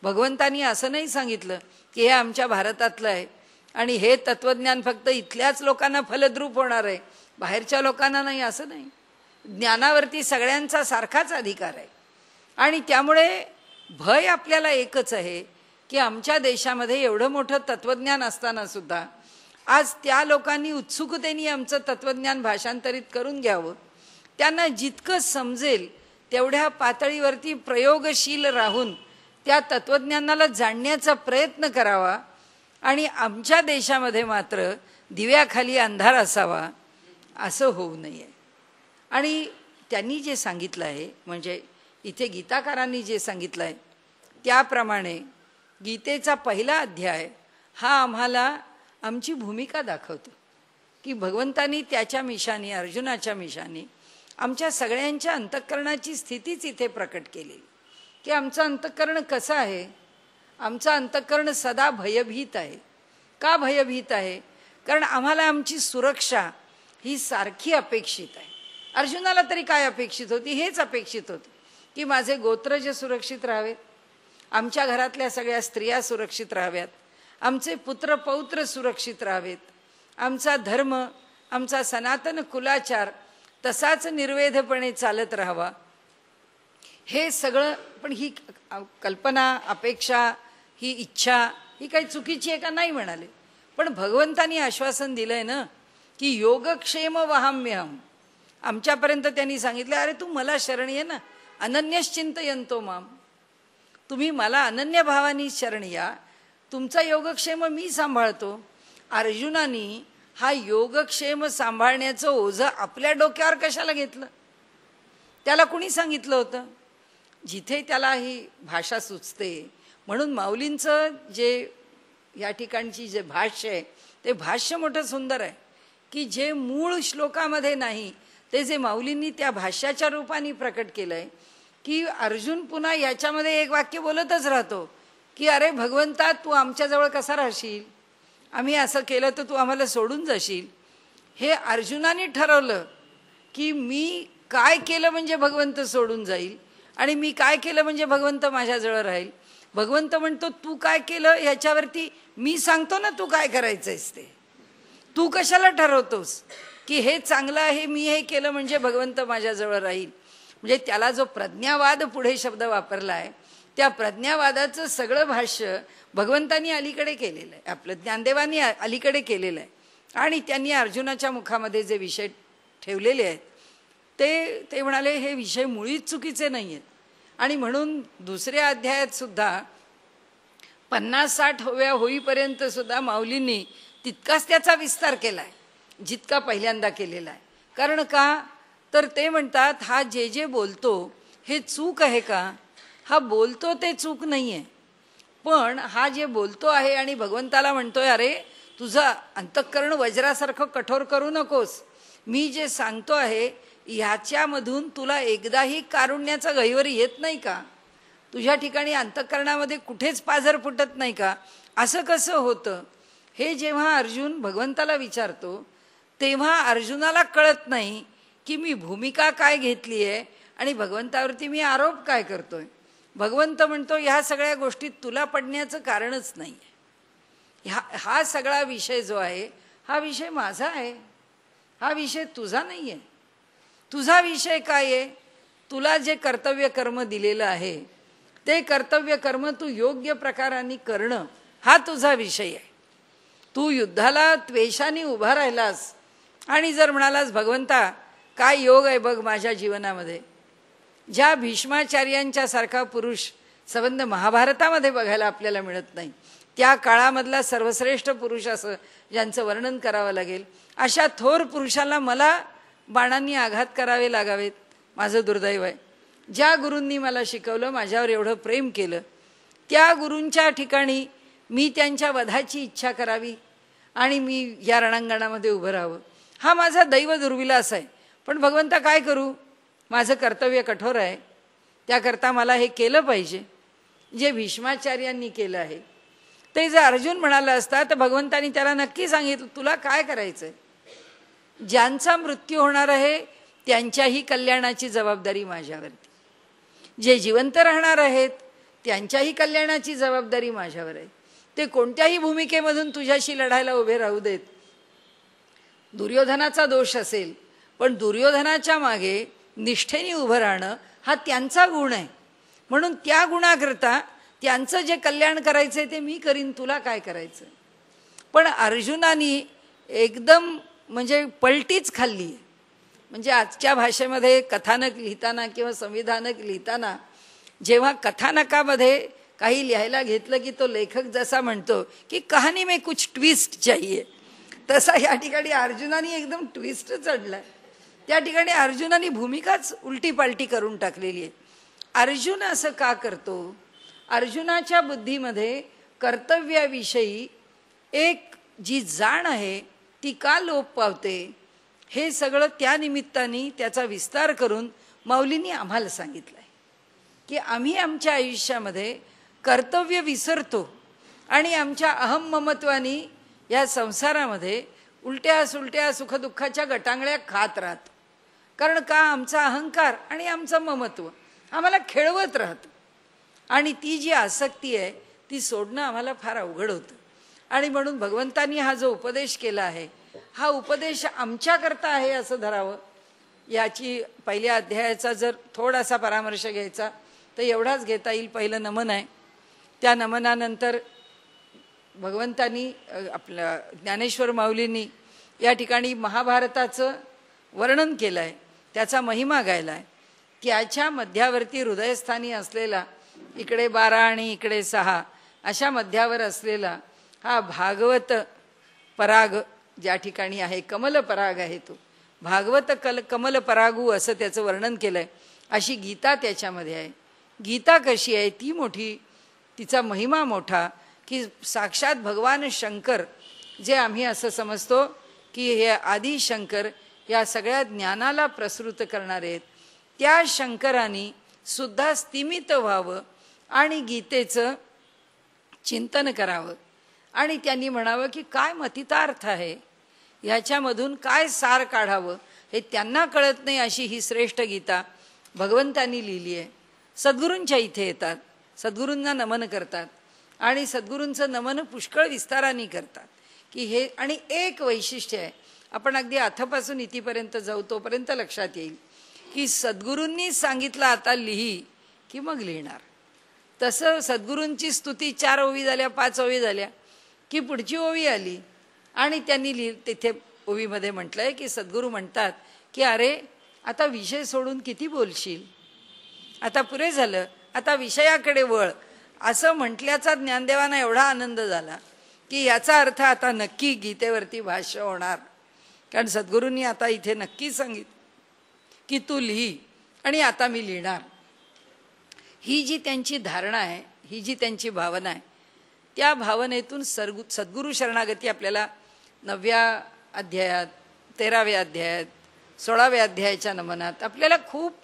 भगवंतांनी असं नाही सांगितलं की हे आमच्या भारतातलं आहे आणि हे तत्वज्ञान फक्त इथल्याच लोकांना फलद्रूप होणार आहे, बाहेरच्या लोकांना नाही, असं नाही. ज्ञानावरती सगळ्यांचा सारखाच अधिकार आहे. आणि त्यामुळे भय आपल्याला एकच आहे की आमच्या देशामध्ये एवढं मोठं तत्वज्ञान असताना सुद्धा आज त्या लोकांनी उत्सुकतेने आमचं तत्वज्ञान भाषांतरित करून घ्यावं. त्यांना जितकं समजेल तेवढ्या पातळीवरती प्रयोगशील राहून त्या तत्वज्ञानाला जाणण्याचा प्रयत्न करावा. आणि आमच्या देशामध्ये मात्र दिव्याखाली अंधार असावा असं होऊ नये. आणि त्यांनी जे सांगितलं आहे म्हणजे इथे गीताकारांनी जे सांगितलं आहे त्याप्रमाणे गीतेचा पहिला अध्याय हा आम्हाला आमची भूमिका दाखवतो की भगवंतांनी त्याच्या मिशानी, अर्जुनाच्या मिशानी आमच्या सगळ्यांच्या अंतःकरणाची स्थितीच इथे प्रकट केली की आमचं अंतःकरण कसं आहे. आमचं अंतःकरण सदा भयभीत आहे. का भयभीत आहे? कारण आम्हाला आमची सुरक्षा ही सारखी अपेक्षित आहे. अर्जुनाला तरी काय अपेक्षित होती? हेच अपेक्षित होतं की माझे गोत्रज सुरक्षित राहावेत, आमच्या घरातल्या सगळ्या स्त्रिया सुरक्षित राहाव्यात, आमचे पुत्र पौत्र सुरक्षित राहावेत, आमचा धर्म, आमचा सनातन कुलाचार तसाच निर्वेधपणे चालत राहावा. हे सगळं. पण ही कल्पना, अपेक्षा, ही इच्छा ही काही चुकीची आहे का? नाही म्हणाले. पण भगवंतांनी आश्वासन दिलंय ना की योगक्षेम वहाम्यहम. आमच्यापर्यंत त्यांनी सांगितलं अरे तू मला शरण ये ना, अनन्यश्चिंतयन्तो माम. तुम्ही मला अनन्य भावानी शरण या, तुमचा योगक्षेम मी सांभाळतो. अर्जुनानी हा योगक्षेम सांभाळण्याचं ओझं आपल्या डोक्यावर कशाला घेतलं? त्याला कुणी सांगितलं होतं? जिथे त्याला ही भाषा सुचते. म्हणून माऊलींचं जे या ठिकाणची जे भाष्य आहे ते भाष्य मोठं सुंदर आहे की जे मूळ श्लोकामध्ये नाही ते जे माऊलींनी त्या भाष्याच्या रूपाने प्रकट केलंय की अर्जुन पुन्हा याच्यामध्ये एक वाक्य बोलतच राहतो की अरे भगवंता तू आमच्याजवळ कसा राहशील? आम्ही असं केलं तर तू आम्हाला सोडून जाशील. हे अर्जुनाने ठरवलं की मी काय केलं म्हणजे भगवंत सोडून जाईल आणि मी काय केलं म्हणजे भगवंत माझ्याजवळ राहील. भगवंत म्हणतो तू काय केलं ह्याच्यावरती मी सांगतो ना तू काय करायचंयस ते. तू कशाला ठरवतोस की हे चांगलं आहे, मी हे केलं म्हणजे भगवंत माझ्याजवळ राहील. म्हणजे त्याला जो प्रज्ञावाद पुढे शब्द वापरला आहे त्या प्रज्ञावादाचं सगळं भाष्य भगवंतांनी अलीकडे केलेलं आहे, आपलं ज्ञानदेवांनी अलीकडे केलेलं आहे. आणि त्यांनी अर्जुनाच्या मुखामध्ये जे विषय ठेवलेले आहेत ते म्हणाले हे विषय मुळीच चुकीचे नाही आहेत. आणि म्हणून दुसऱ्या अध्यायात सुद्धा 50-60 होईपर्यंत सुद्धा माऊलींनी तितकाच त्याचा विस्तार केला आहे. जितका पहिल्यांदा केलेला आहे. कारण का तर ते म्हणतात हा जे जे बोलतो हे चूक आहे का? हा बोलतो ते चूक नाही आहे, पण हा जे बोलतो आहे आणि भगवंताला म्हणतोय अरे तुझं अंतःकरण वज्रासारखं कठोर करू नकोस, मी जे सांगतो आहे ह्याच्यामधून तुला एकदाही कारुण्याचा गहिवर येत नाही का? तुझ्या ठिकाणी अंतःकरणामध्ये कुठेच पाझर फुटत नाही का? असं कसं होतं? हे जेव्हा अर्जुन भगवंताला विचारतो तेव्हा अर्जुनाला कळत नाही की मी भूमिका काय घेतली आहे आणि भगवंतावरती मी आरोप काय करतोय. भगवंत म्हणतो ह्या सगळ्या गोष्टीत तुला पडण्याचं कारणच नाही आहे. हा सगळा विषय जो आहे हा विषय माझा आहे, हा विषय तुझा नाही आहे. तुझा विषय काय आहे? तुला जे कर्तव्य कर्म दिलेलं आहे ते कर्तव्य कर्म तू योग्य प्रकाराने करणं हा तुझा विषय आहे. तू युद्धाला द्वेषाने उभा राहिलास आणि जर म्हणालास भगवंता काय योग आहे बघ माझ्या जीवनामध्ये, ज्या भीष्माचार्यांच्या सारखा पुरुष संबंध महाभारतामध्ये बघायला आपल्याला मिळत नाही, त्या काळामधला सर्वश्रेष्ठ पुरुष असं ज्यांचं वर्णन करावं लागेल, अशा थोर पुरुषाला मला बाणांनी आघात करावे लागावेत, माझं दुर्दैव आहे. ज्या गुरूंनी मला शिकवलं, माझ्यावर एवढं प्रेम केलं, त्या गुरूंच्या ठिकाणी मी त्यांच्या वधाची इच्छा करावी आणि मी या रणांगणामध्ये उभं राहावं, हा माझा दैव दुर्विलास आहे. पण भगवंता काय करू, माझं कर्तव्य कठोर आहे, त्याकरता मला हे केलं पाहिजे जे भीष्माचार्यांनी केलं आहे. ते जर अर्जुन म्हणाला असता तर भगवंतानी त्याला नक्की सांगितलं तुला काय करायचंय. ज्यांचा मृत्यू होणार आहे त्यांच्याही कल्याणाची जबाबदारी माझ्यावरती, जे जिवंत राहणार आहेत त्यांच्याही कल्याणाची जबाबदारी माझ्यावर आहे. ते कोणत्याही भूमिकेमधून तुझ्याशी लढायला उभे राहू देत. दुर्योधनाचा दोष असेल पण दुर्योधनाच्या मागे निष्ठेने उभं राहणं हा त्यांचा गुण आहे, म्हणून त्या गुणाकरता त्यांचं जे कल्याण करायचंय ते मी करीन, तुला काय करायचं. पण अर्जुनानी एकदम म्हणजे पलटीच खाल्ली आहे. म्हणजे आजच्या भाषेमध्ये कथानक लिहिताना किंवा संविधानक लिहिताना जेव्हा कथानकामध्ये काही लिहायला घेतलं की तो लेखक जसा म्हणतो की कहाणी में कुछ ट्विस्ट चाहिए, तसा या ठिकाणी अर्जुनानी एकदम ट्विस्ट चढलाय. त्या ठिकाणी अर्जुनानी भूमिकाच उलटी पालटी करून टाकलेली आहे. अर्जुन असं का करतो? अर्जुनाच्या बुद्धीमध्ये कर्तव्याविषयी एक जी जाण आहे ती का लोप पावते, हे सगळं त्या निमित्ताने त्याचा विस्तार करून माऊलींनी आम्हाला सांगितलं आहे की आम्ही आमच्या आयुष्यामध्ये कर्तव्य विसरतो आणि आमच्या अहम ममत्वानी या संसारामध्ये उलट्या सुलट्या सुखदुःखाच्या गटांगळ्या खात राहतो. कारण का आमचा अहंकार आणि आमचं ममत्व आम्हाला खेळवत राहतं आणि ती जी आसक्ती आहे ती सोडणं आम्हाला फार अवघड होतं. आणि म्हणून भगवंतांनी हा जो उपदेश केला आहे हा उपदेश आमच्याकरता आहे असं धरावं. याची पहिल्या अध्यायाचा जर थोडासा परामर्श घ्यायचा तर एवढाच घेता येईल. पहिलं नमन आहे, त्या नमनानंतर भगवंतांनी आपल्या ज्ञानेश्वर माऊलींनी या ठिकाणी महाभारताचं वर्णन केलं आहे, त्याचा महिमा गायला आहे. त्याच्या मध्यावरती हृदयस्थानी असलेला इकडे 12 आणि इकडे 6 अशा मध्यावर असलेला हा भागवत पराग ज्या ठिकाणी आहे, कमल पराग आहे, तो भागवत कमल परागू असं त्याचं वर्णन केलं आहे. अशी गीता त्याच्यामध्ये आहे. गीता कशी आहे? ती मोठी, तिचा महिमा मोठा की साक्षात भगवान शंकर, जे आम्ही असं समजतो की हे आदि शंकर या सगळ्या ज्ञानाला प्रसृत करणारे आहेत, त्या शंकरांनी सुद्धा स्तिमित व्हावं आणि गीतेचं चिंतन करावं आणि त्यांनी म्हणावं की काय मतितार्थ आहे, ह्याच्यामधून काय सार काढावं हे त्यांना कळत नाही. अशी ही श्रेष्ठ गीता भगवंतांनी लिहिली आहे. सद्गुरूंच्या इथे येतात, सद्गुरूंना नमन करतात आणि सद्गुरूंचं नमन पुष्कळ विस्ताराने करतात की हे. आणि एक वैशिष्ट्य आहे, आपण अगदी अथपासून इथपर्यंत जाऊ तोपर्यंत लक्षात येईल की सद्गुरूंनी सांगितलं आता लिही की मग लिहिणार. तसं सद्गुरूंची स्तुती 4 ओवी झाल्या, 5 ओवी झाल्या की पुढची ओवी आली आणि त्यांनी तिथे ओवीमध्ये म्हटलंय की सद्गुरू म्हणतात की अरे आता विषय सोडून किती बोलशील, आता पुरे झालं, आता विषयाकडे वळ. असं म्हटल्याचा ज्ञानदेवांना एवढा आनंद झाला की याचा अर्थ आता नक्की गीतेवरती भाष्य होणार. कारण सद्गुरूंनी आता इथे नक्की सांगितलं की तू लिही, आणि आता मी लिहिणार. ही जी त्यांची धारणा आहे, ही जी त्यांची भावना आहे, त्या भावनेतून सद्गुरू शरणागती आपल्याला 9व्या अध्यायात, 13व्या अध्यायात, 16व्या अध्यायाच्या नमनात आपल्याला खूप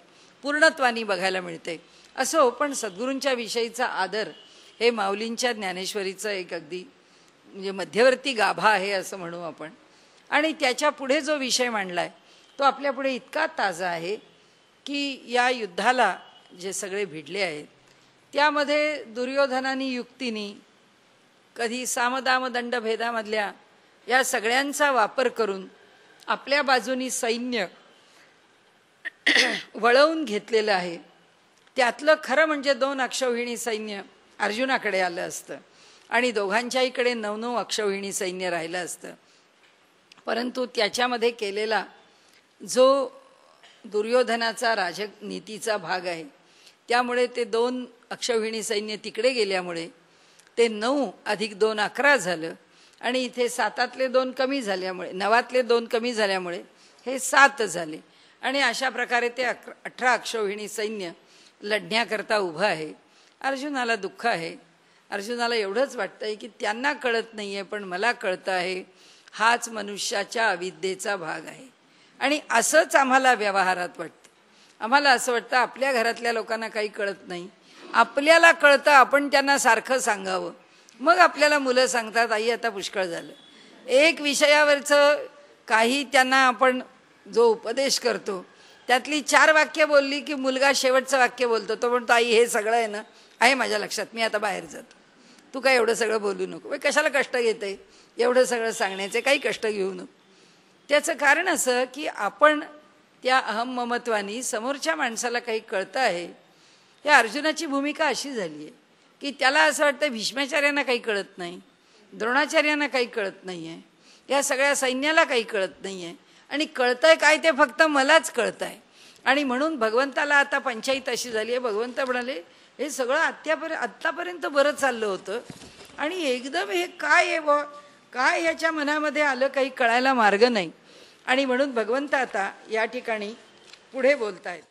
पूर्णत्वानी बघायला मिळते. असो, पण सद्गुरूंच्या विषयीचा आदर हे माऊलींच्या ज्ञानेश्वरीचं एक अगदी म्हणजे मध्यवर्ती गाभा आहे असं म्हणू आपण. आणि त्याच्या पुढे जो विषय मांडला आहे तो आपल्यापुढे इतका ताजा आहे की या युद्धाला जे सगळे भिडले आहेत त्यामध्ये दुर्योधनानी युक्तीनी कधी सामदाम दंडभेदामधल्या या सगळ्यांचा वापर करून आपल्या बाजूनी सैन्य वळवून घेतलेलं आहे. त्यातलं खरं म्हणजे 2 अक्षौहिणी सैन्य अर्जुनाकडे आलं असतं आणि दोघांच्याहीकडे 9 अक्षौहिणी सैन्य राहिलं असतं. परंतु त्याच्यामध्ये केलेला जो दुर्योधनाचा राजनीतीचा भाग आहे त्यामुळे ते 2 अक्षौहिणी सैन्य तिकडे गेल्यामुळे ते 9 अधिक 2 11 झालं आणि इथे 7तले 2 कमी झाल्यामुळे 9तले 2 कमी झाल्यामुळे हे 7 झाले. आणि अशा प्रकारे ते 18 अक्षौहिणी सैन्य लढण्याकरता उभं आहे. अर्जुनाला दुःख आहे. अर्जुनाला एवढंच वाटतंय की त्यांना कळत नाही आहे पण मला कळतं आहे. हाच मनुष्याच्या अविद्येचा भाग आहे. आणि असंच आम्हाला व्यवहारात वाटतं. आम्हाला असं वाटतं आपल्या घरातल्या लोकांना काही कळत नाही, आपल्याला कळतं, आपण त्यांना सारखं सांगावं. मग आपल्याला मुलं सांगतात आई आता पुष्कळ झालं. एक विषयावरचं काही त्यांना आपण जो उपदेश करतो त्यातली 4 वाक्य बोलली की मुलगा शेवटचं वाक्य बोलतो. तो म्हणतो आई हे सगळं आहे ना, आहे माझ्या लक्षात, मी आता बाहेर जातो, तू काय एवढं सगळं बोलू नको, कशाला कष्ट घेते एवढं सगळं सांगण्याचे, काही कष्ट घेऊ नको. त्याचं कारण असं की आपण त्या अहममत्वानी समोरच्या माणसाला काही कळतं आहे. या अर्जुनाची भूमिका अशी झाली आहे की त्याला असं वाटतं भीष्माचार्यांना काही कळत नाही, द्रोणाचार्यांना काही कळत नाही आहे, या सगळ्या सैन्याला काही कळत नाही आहे, आणि कळतंय काय ते फक्त मलाच कळतं आहे. आणि म्हणून भगवंताला आता पंचायत अशी झाली आहे. भगवंत म्हणाले हे सगळं आत्तापर्यंत बरं चाललं होतं आणि एकदम हे काय आहे व काय ह्याच्या मनामध्ये आलं काही कळायला मार्ग नाही. आणि म्हणून भगवंत आता या ठिकाणी पुढे बोलतायत.